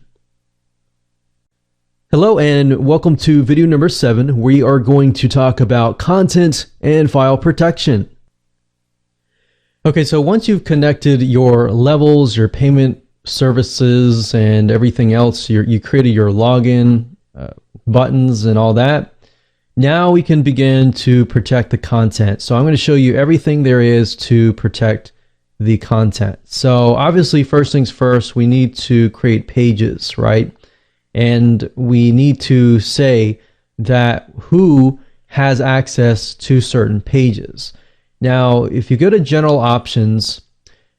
S1: Hello and welcome to video number 7. We are going to talk about content and file protection. Okay, so once you've connected your levels, your payment services, and everything else, you created your login buttons and all that, now we can begin to protect the content. So I'm going to show you everything there is to protect the content. So obviously, first things first, we need to create pages, right? And we need to say that who has access to certain pages. Now, if you go to general options,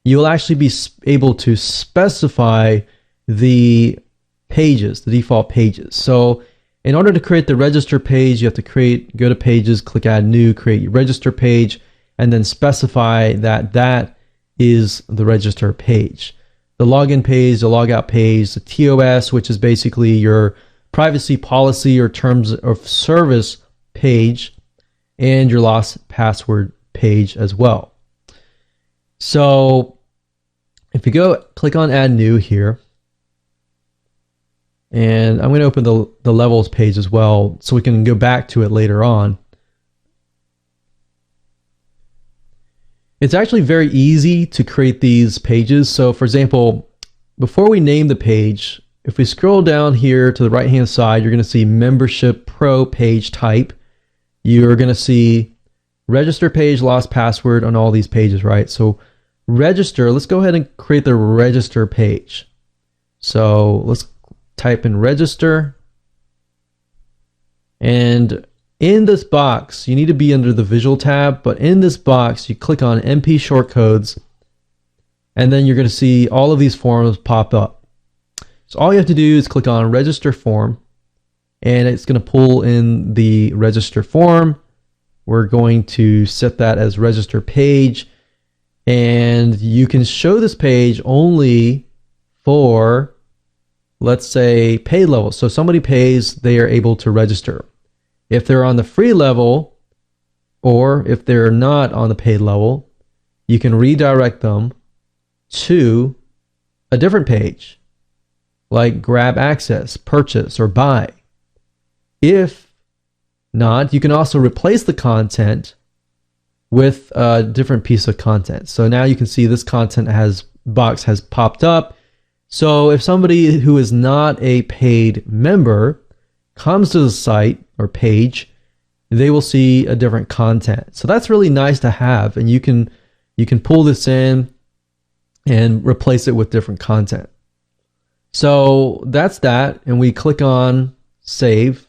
S1: you'll actually be able to specify the pages, the default pages. So in order to create the register page, you have to go to pages, click add new, create your register page, and then specify that is the register page. The login page, the logout page, the TOS, which is basically your privacy policy or terms of service page, and your lost password page as well. So if you click on add new here, and I'm going to open the levels page as well so we can go back to it later on. It's actually very easy to create these pages. So for example, before we name the page, if we scroll down here to the right hand side, you're going to see membership pro page type. You're going to see register page, lost password on all these pages, right? So register, let's go ahead and create the register page. So let's type in register. And in this box, you need to be under the visual tab, but in this box, you click on MP shortcodes, and then you're going to see all of these forms pop up. So all you have to do is click on register form, and it's going to pull in the register form. We're going to set that as register page, and you can show this page only for, let's say, paid level. So somebody pays, they are able to register. If they're on the free level, or if they're not on the paid level, you can redirect them to a different page, like grab access, purchase, or buy. If not, you can also replace the content with a different piece of content. So now you can see this content box has popped up. So if somebody who is not a paid member comes to the site or page, they will see a different content. So that's really nice to have, and you can pull this in and replace it with different content. So that's that, and we click on save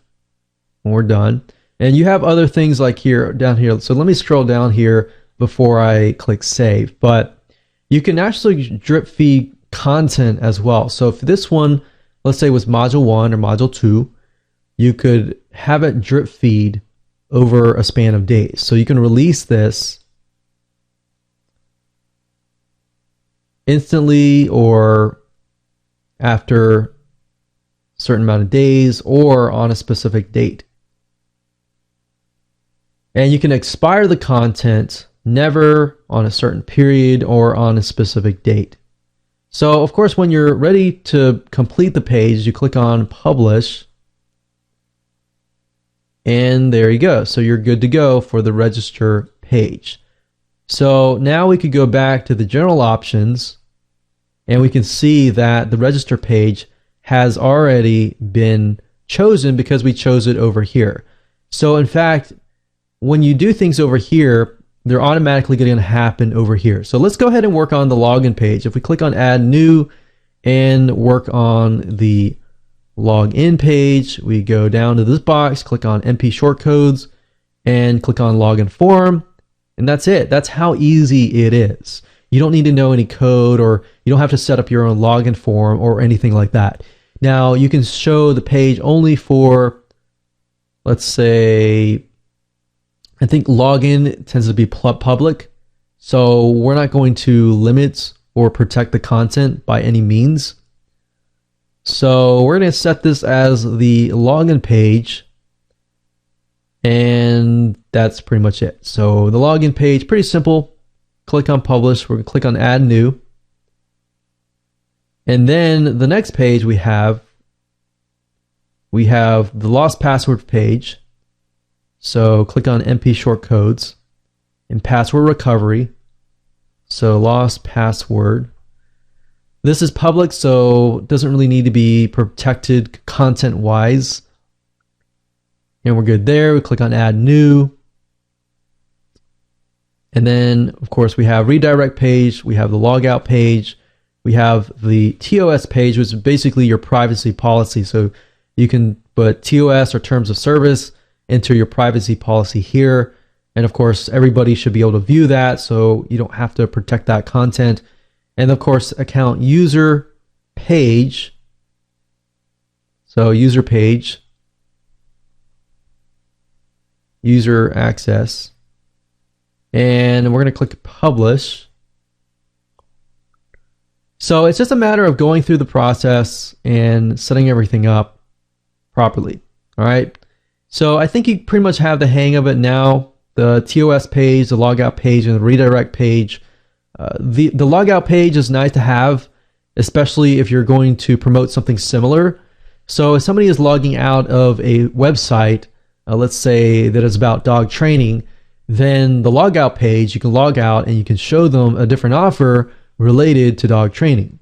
S1: when we're done. And you have other things like down here. So let me scroll down here before I click save. But you can actually drip feed content as well. So if this one, let's say, was module 1 or module 2, you could have it drip feed over a span of days. So you can release this instantly or after a certain amount of days or on a specific date. And you can expire the content never on a certain period or on a specific date. So of course, when you're ready to complete the page, you click on publish, and there you go. So you're good to go for the register page. So now we could go back to the general options, and we can see that the register page has already been chosen because we chose it over here. So in fact, when you do things over here, they're automatically going to happen over here. So let's go ahead and work on the login page. If we click on add new and work on the login page, we go down to this box, click on MP shortcodes, and click on login form, and that's it. That's how easy it is. You don't need to know any code, or you don't have to set up your own login form or anything like that. Now you can show the page only for, let's say, I think login tends to be public, so we're not going to limit or protect the content by any means. So we're going to set this as the login page, and that's pretty much it. So the login page, pretty simple. Click on publish. We're going to click on add new. And then the next page we have the lost password page. So click on MP shortcodes and password recovery. So lost password. This is public, so it doesn't really need to be protected content wise. And we're good there. We click on add new. And then of course we have redirect page, we have the logout page, we have the TOS page, which is basically your privacy policy. So you can put TOS or terms of service, enter your privacy policy here, and of course everybody should be able to view that, so you don't have to protect that content. And of course account user page, so user page, user access, and we're going to click publish. So it's just a matter of going through the process and setting everything up properly. All right. So I think you pretty much have the hang of it now. The TOS page, the logout page, and the redirect page. The logout page is nice to have, especially if you're going to promote something similar. So if somebody is logging out of a website, let's say that is about dog training, then the logout page, you can log out and you can show them a different offer related to dog training.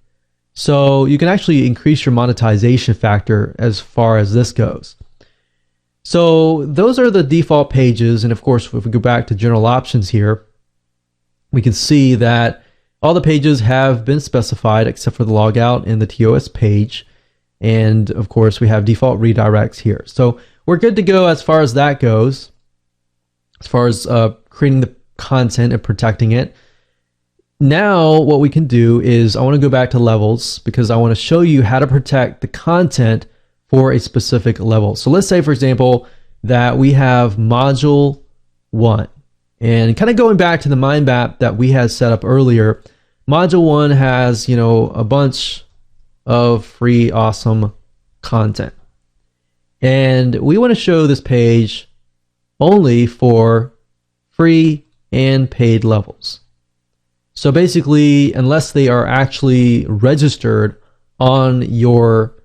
S1: So you can actually increase your monetization factor as far as this goes. So those are the default pages. And of course, if we go back to general options here, we can see that all the pages have been specified except for the logout and the TOS page. And of course, we have default redirects here. So we're we're good to go as far as that goes, as far as creating the content and protecting it. Now what we can do is I want to go back to levels because I want to show you how to protect the content for a specific level. So let's say, for example, that we have module 1. And kind of going back to the mind map that we had set up earlier, module 1 has, a bunch of free awesome content. And we want to show this page only for free and paid levels. So basically, unless they are actually registered on your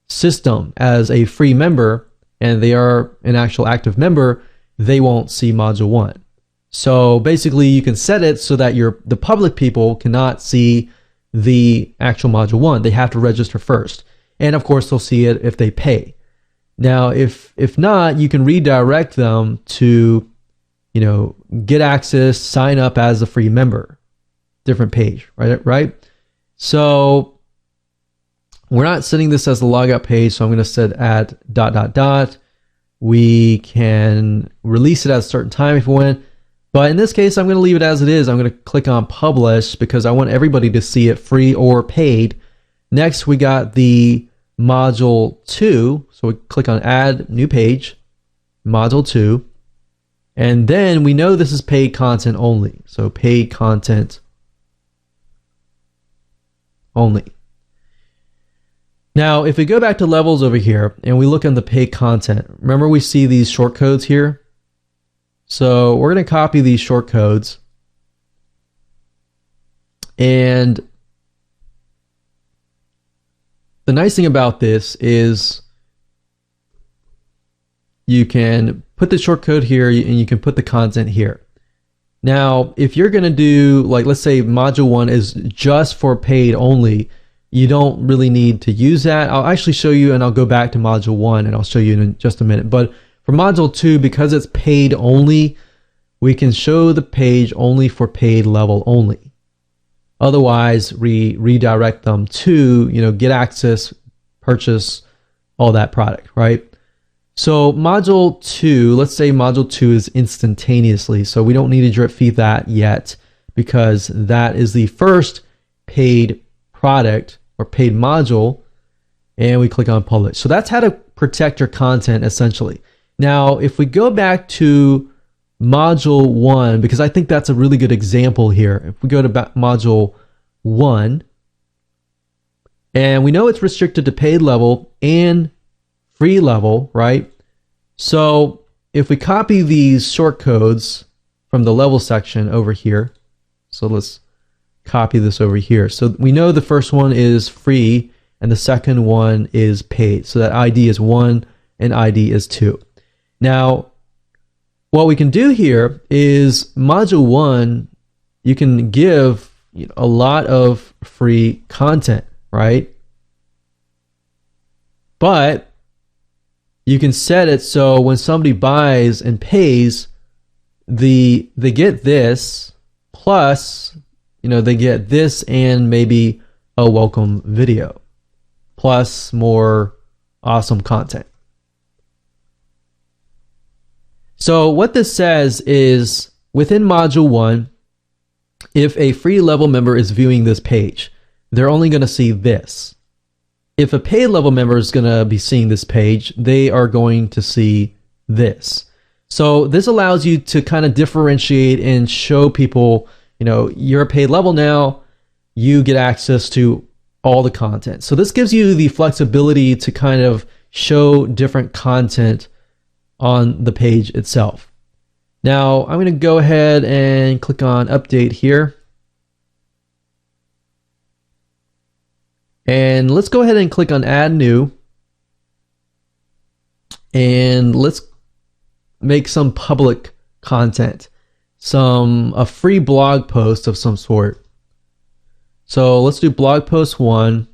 S1: system as a free member and they are an actual active member, they won't see module 1. So basically, you can set it so that the public people cannot see the actual module 1. They have to register first. And of course, they'll see it if they pay. Now, if not, you can redirect them to, get access, sign up as a free member. Different page, right? So we're not setting this as the logout page, so I'm going to set at ... We can release it at a certain time if we want, but in this case, I'm going to leave it as it is. I'm going to click on publish because I want everybody to see it free or paid. Next, we got the module 2, so we click on add new page, module 2, and then we know this is paid content only, so paid content only. Now, if we go back to levels over here and we look on the paid content, remember we see these short codes here? So we're going to copy these short codes, and the nice thing about this is you can put the short code here and you can put the content here. Now, if you're going to do, like, let's say module 1 is just for paid only, you don't really need to use that. I'll actually show you, and I'll go back to module 1 and I'll show you in just a minute. But for module 2, because it's paid only, we can show the page only for paid level only. Otherwise, we redirect them to, get access, purchase, all that product, right? So module 2, let's say module 2 is instantaneously. So we don't need to drip feed that yet because that is the first paid product or paid module, and we click on publish. So that's how to protect your content essentially. Now, if we go back to module 1, because I think that's a really good example here. If we go to module 1, and we know it's restricted to paid level and free level, right? So if we copy these short codes from the level section over here, so let's copy this over here. So we know the first one is free and the second one is paid. So that ID is 1 and ID is 2. Now, what we can do here is module 1, you can give a lot of free content, right? But you can set it so when somebody buys and pays, they get this plus, they get this and maybe a welcome video plus more awesome content. So what this says is within module 1, if a free level member is viewing this page, they're only going to see this. If a paid level member is going to be seeing this page, they are going to see this. So this allows you to kind of differentiate and show people, you're a paid level now, you get access to all the content. So this gives you the flexibility to kind of show different content on the page itself. Now I'm going to go ahead and click on update here. And let's go ahead and click on add new. And let's make some public content, a free blog post of some sort. So let's do blog post 1,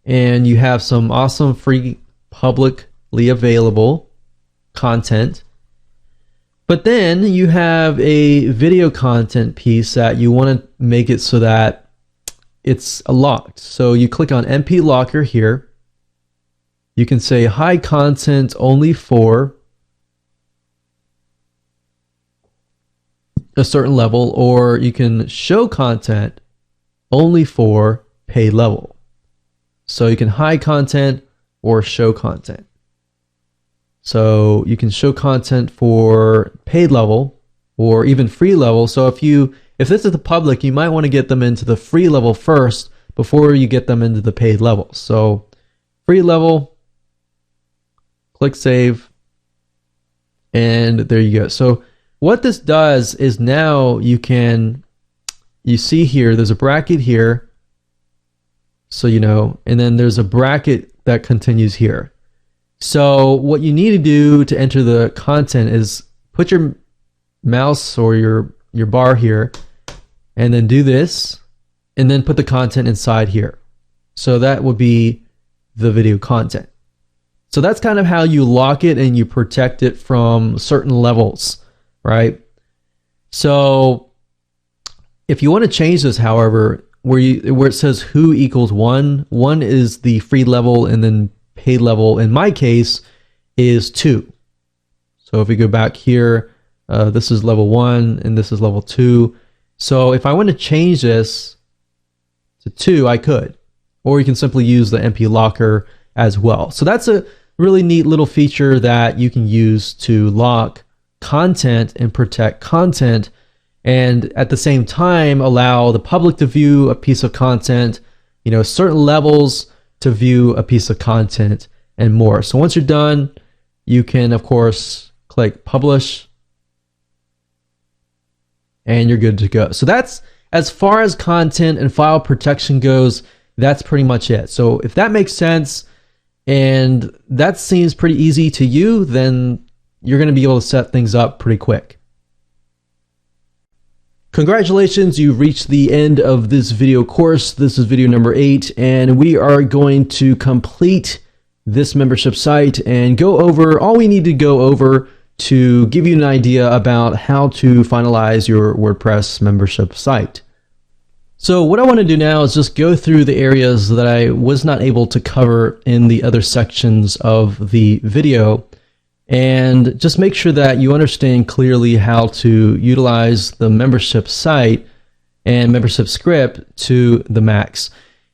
S1: and you have some awesome free publicly available content. But then you have a video content piece that you want to make it so that it's locked. So you click on MP Locker here, you can say hide content only for a certain level, or you can show content only for paid level. So you can hide content or show content. So you can show content for paid level or even free level. So if this is the public, you might want to get them into the free level first before you get them into the paid level. So free level, click save, and there you go. So what this does is now you see here, there's a bracket here. So, and then there's a bracket that continues here. So what you need to do to enter the content is put your mouse or your bar here, and then do this, and then put the content inside here. So that would be the video content. So that's kind of how you lock it and you protect it from certain levels, right? So if you want to change this, however, where it says who equals one is the free level, and then paid level in my case is 2. So if we go back here, this is level 1 and this is level 2. So if I want to change this to 2, I could, or you can simply use the MP locker as well. So that's a really neat little feature that you can use to lock content and protect content, and at the same time allow the public to view a piece of content, certain levels to view a piece of content, and more. So once you're done, you can of course click publish, and you're good to go. So that's as far as content and file protection goes. That's pretty much it. So if that makes sense and that seems pretty easy to you, then you're going to be able to set things up pretty quick. Congratulations, you've reached the end of this video course. This is video number 8, and we are going to complete this membership site and go over all we need to go over to give you an idea about how to finalize your WordPress membership site. So what I want to do now is just go through the areas that I was not able to cover in the other sections of the video, and just make sure that you understand clearly how to utilize the membership site and membership script to the max.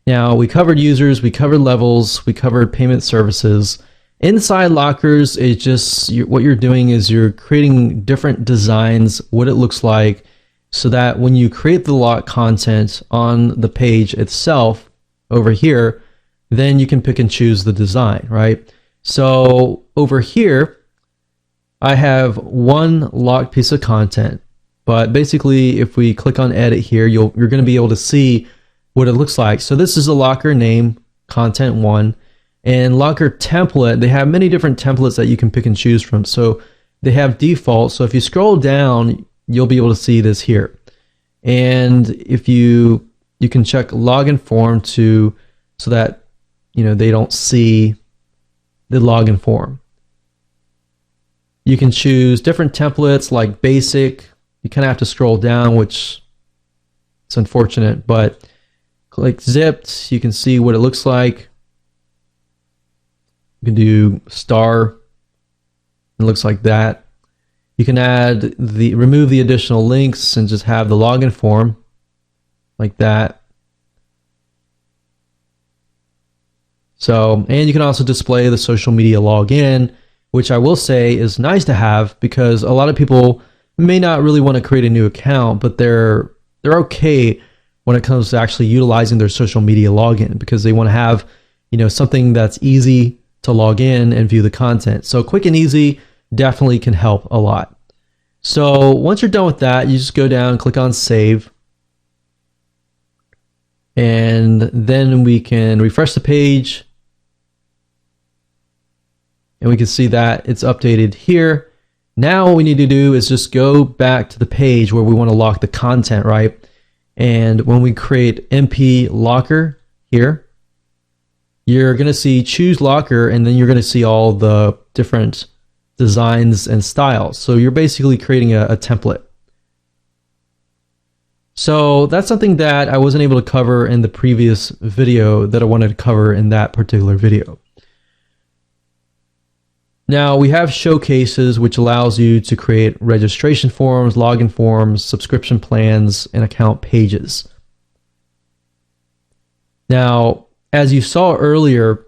S1: Now, we covered users, we covered levels, we covered payment services. Inside lockers is just what you're doing is you're creating different designs, what it looks like, so that when you create the lock content on the page itself over here, then you can pick and choose the design, right? So over here, I have one locked piece of content, but basically if we click on edit here, you're going to be able to see what it looks like. So this is a locker name, content 1, and locker template. They have many different templates that you can pick and choose from. So they have default. So if you scroll down, you'll be able to see this here. And if you can check login form so that they don't see the login form. You can choose different templates like basic. You kind of have to scroll down, which is unfortunate, but click zipped. You can see what it looks like. You can do star. It looks like that. You can remove the additional links and just have the login form like that. So, and you can also display the social media login, which I will say is nice to have because a lot of people may not really want to create a new account, but they're okay when it comes to actually utilizing their social media login because they want to have, something that's easy to log in and view the content. So quick and easy definitely can help a lot. So once you're done with that, you just go down, click on save, and then we can refresh the page. And we can see that it's updated here. Now what we need to do is just go back to the page where we want to lock the content, right? And when we create MP locker here, you're going to see choose locker, and then you're going to see all the different designs and styles. So you're basically creating a template. So that's something that I wasn't able to cover in the previous video that I wanted to cover in that particular video. Now we have showcases, which allows you to create registration forms, login forms, subscription plans, and account pages. Now, as you saw earlier,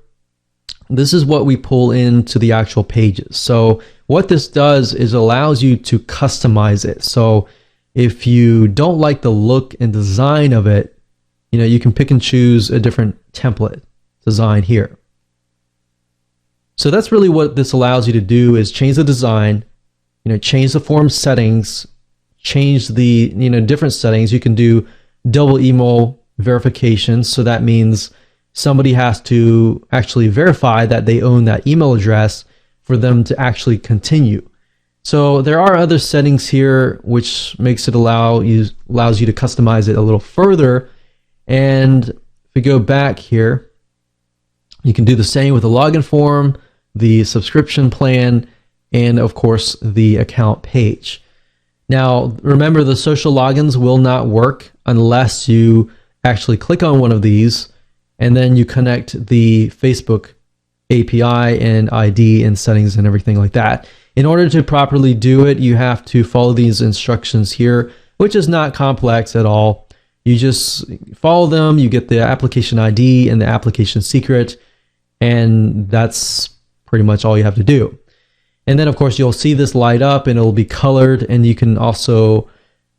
S1: this is what we pull into the actual pages. So what this does is allows you to customize it. So if you don't like the look and design of it, you can pick and choose a different template design here. So that's really what this allows you to do, is change the design, change the form settings, change the different settings. You can do double email verification. So that means somebody has to actually verify that they own that email address for them to actually continue. So there are other settings here which makes it allows you to customize it a little further. And if we go back here, you can do the same with the login form, the subscription plan, and of course the account page. Now remember, the social logins will not work unless you actually click on one of these and then you connect the Facebook API and ID and settings and everything like that. In order to properly do it, you have to follow these instructions here, which is not complex at all. You just follow them, you get the application ID and the application secret, and that's pretty much all you have to do. And then of course you'll see this light up and it'll be colored, and you can also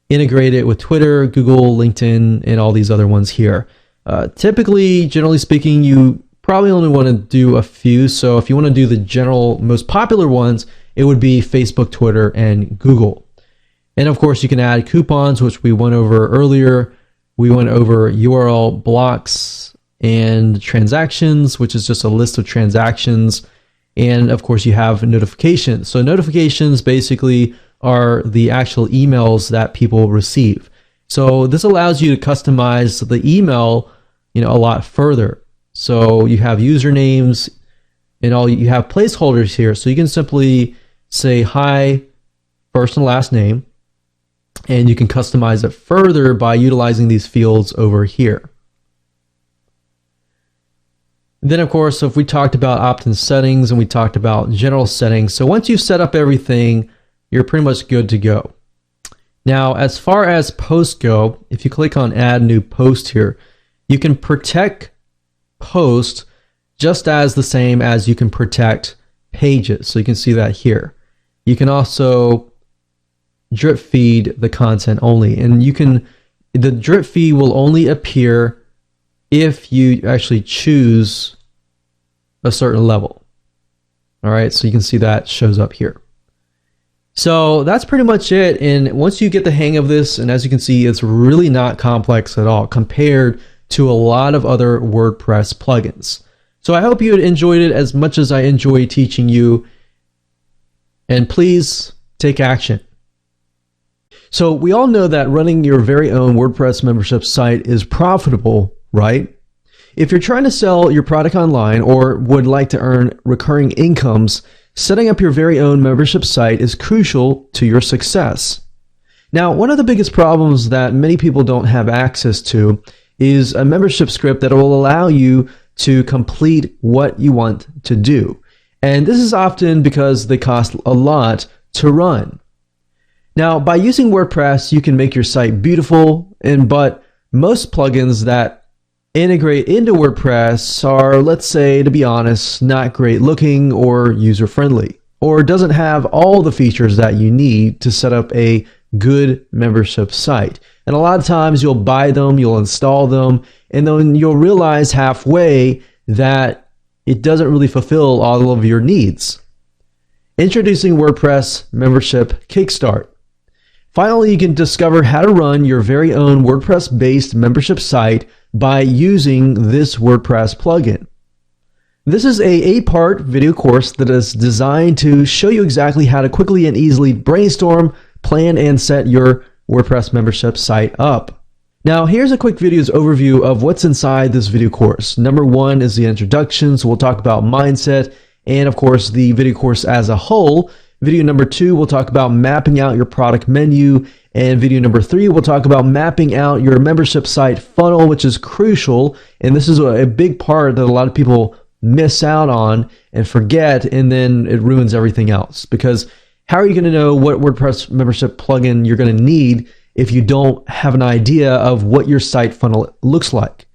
S1: integrate it with Twitter, Google, LinkedIn, and all these other ones here. Typically, generally speaking, you probably only want to do a few. So if you want to do the general most popular ones, it would be Facebook, Twitter, and Google. And of course you can add coupons, which we went over earlier. We went over URL blocks and transactions, which is just a list of transactions. And of course you have notifications. So notifications basically are the actual emails that people receive. So this allows you to customize the email, a lot further. So you have usernames and you have placeholders here. So you can simply say hi, first and last name, and you can customize it further by utilizing these fields over here. Then of course, if we talked about opt-in settings and we talked about general settings. So once you've set up everything, you're pretty much good to go. Now, as far as posts go, if you click on add new post here, you can protect post just as the same as you can protect pages. So you can see that here. You can also drip feed the content only, and the drip feed will only appear if you actually choose a certain level. All right, so you can see that shows up here. So that's pretty much it. And once you get the hang of this, and as you can see, it's really not complex at all compared to a lot of other WordPress plugins. So I hope you enjoyed it as much as I enjoy teaching you. And please take action. So we all know that running your very own WordPress membership site is profitable, right? If you're trying to sell your product online or would like to earn recurring incomes, setting up your very own membership site is crucial to your success. Now, one of the biggest problems that many people don't have access to is a membership script that will allow you to complete what you want to do. And this is often because they cost a lot to run. Now, by using WordPress, you can make your site beautiful, but most plugins that integrate into WordPress are, let's say, to be honest, not great looking or user-friendly, or doesn't have all the features that you need to set up a good membership site. And a lot of times you'll buy them, you'll install them, and then you'll realize halfway that it doesn't really fulfill all of your needs. Introducing WordPress Membership KickStart. Finally, you can discover how to run your very own WordPress-based membership site by using this WordPress plugin. This is a 8-part video course that is designed to show you exactly how to quickly and easily brainstorm, plan, and set your WordPress membership site up. Now, here's a quick video's overview of what's inside this video course. Number 1 is the introduction, so we'll talk about mindset and, of course, the video course as a whole. Video number 2, we'll talk about mapping out your product menu. And video number 3, we'll talk about mapping out your membership site funnel, which is crucial. And this is a big part that a lot of people miss out on and forget, and then it ruins everything else. Because how are you going to know what WordPress membership plugin you're going to need if you don't have an idea of what your site funnel looks like?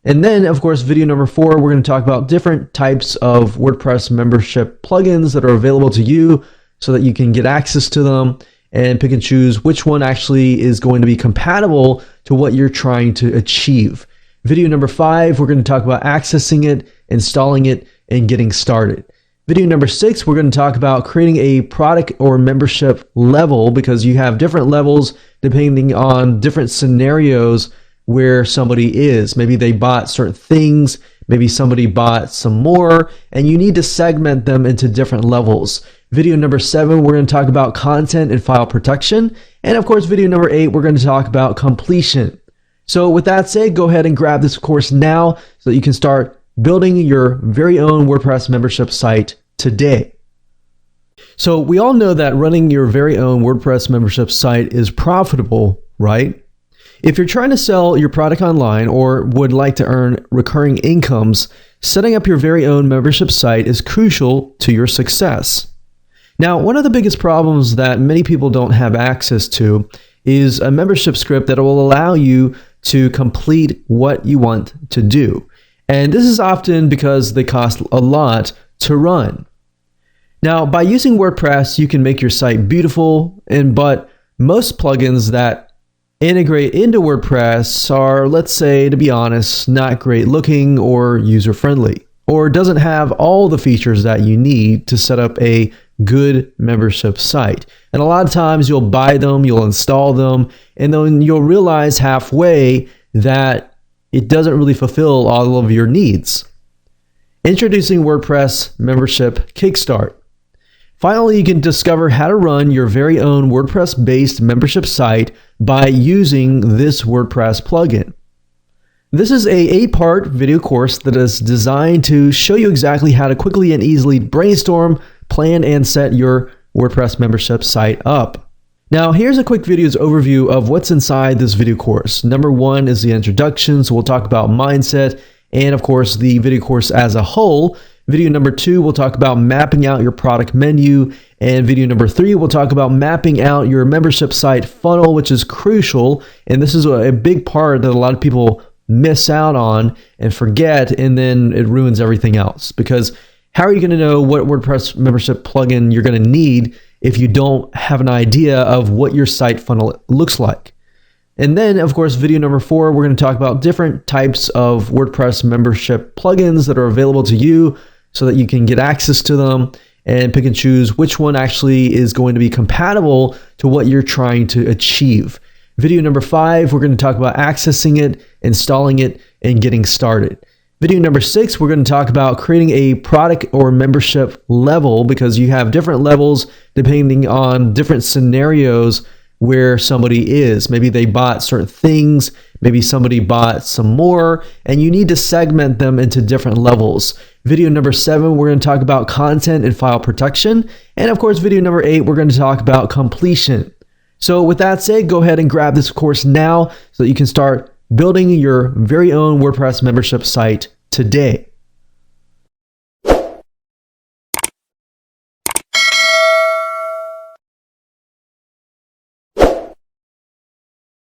S1: And then, of course, video number 4, we're going to talk about different types of WordPress membership plugins that are available to you so that you can get access to them and pick and choose which one actually is going to be compatible to what you're trying to achieve. Video number 5, we're going to talk about accessing it, installing it, and getting started. Video number 6, we're going to talk about creating a product or membership level, because you have different levels depending on different scenarios where somebody is. Maybe they bought certain things, maybe somebody bought some more, and you need to segment them into different levels. Video number 7, we're going to talk about content and file protection. And of course, video number 8, we're going to talk about completion. So with that said, go ahead and grab this course now so that you can start building your very own WordPress membership site today. So we all know that running your very own WordPress membership site is profitable, right? If you're trying to sell your product online or would like to earn recurring incomes, setting up your very own membership site is crucial to your success. Now, one of the biggest problems that many people don't have access to is a membership script that will allow you to complete what you want to do. And this is often because they cost a lot to run. Now, by using WordPress, you can make your site beautiful, but most plugins that integrate into WordPress are, let's say, to be honest, not great looking or user-friendly, or doesn't have all the features that you need to set up a good membership site. And a lot of times you'll buy them, you'll install them, and then you'll realize halfway that it doesn't really fulfill all of your needs. Introducing WordPress membership KickStart. Finally, you can discover how to run your very own WordPress-based membership site by using this WordPress plugin. This is a 8-part video course that is designed to show you exactly how to quickly and easily brainstorm, plan, and set your WordPress membership site up. Now, here's a quick video's overview of what's inside this video course. Number 1 is the introduction, so we'll talk about mindset and, of course, the video course as a whole. Video number 2, we'll talk about mapping out your product menu. And video number 3, we'll talk about mapping out your membership site funnel, which is crucial. And this is a big part that a lot of people miss out on and forget, and then it ruins everything else. Because how are you going to know what WordPress membership plugin you're going to need if you don't have an idea of what your site funnel looks like? And then, of course, video number 4, we're going to talk about different types of WordPress membership plugins that are available to you so that you can get access to them and pick and choose which one actually is going to be compatible to what you're trying to achieve. Video number 5, we're going to talk about accessing it, installing it, and getting started. Video number 6, we're going to talk about creating a product or membership level, because you have different levels depending on different scenarios where somebody is. Maybe they bought certain things, maybe somebody bought some more, and you need to segment them into different levels. Video number 7, we're going to talk about content and file protection. And of course, video number 8, we're going to talk about completion. So with that said, go ahead and grab this course now so that you can start building your very own WordPress membership site today.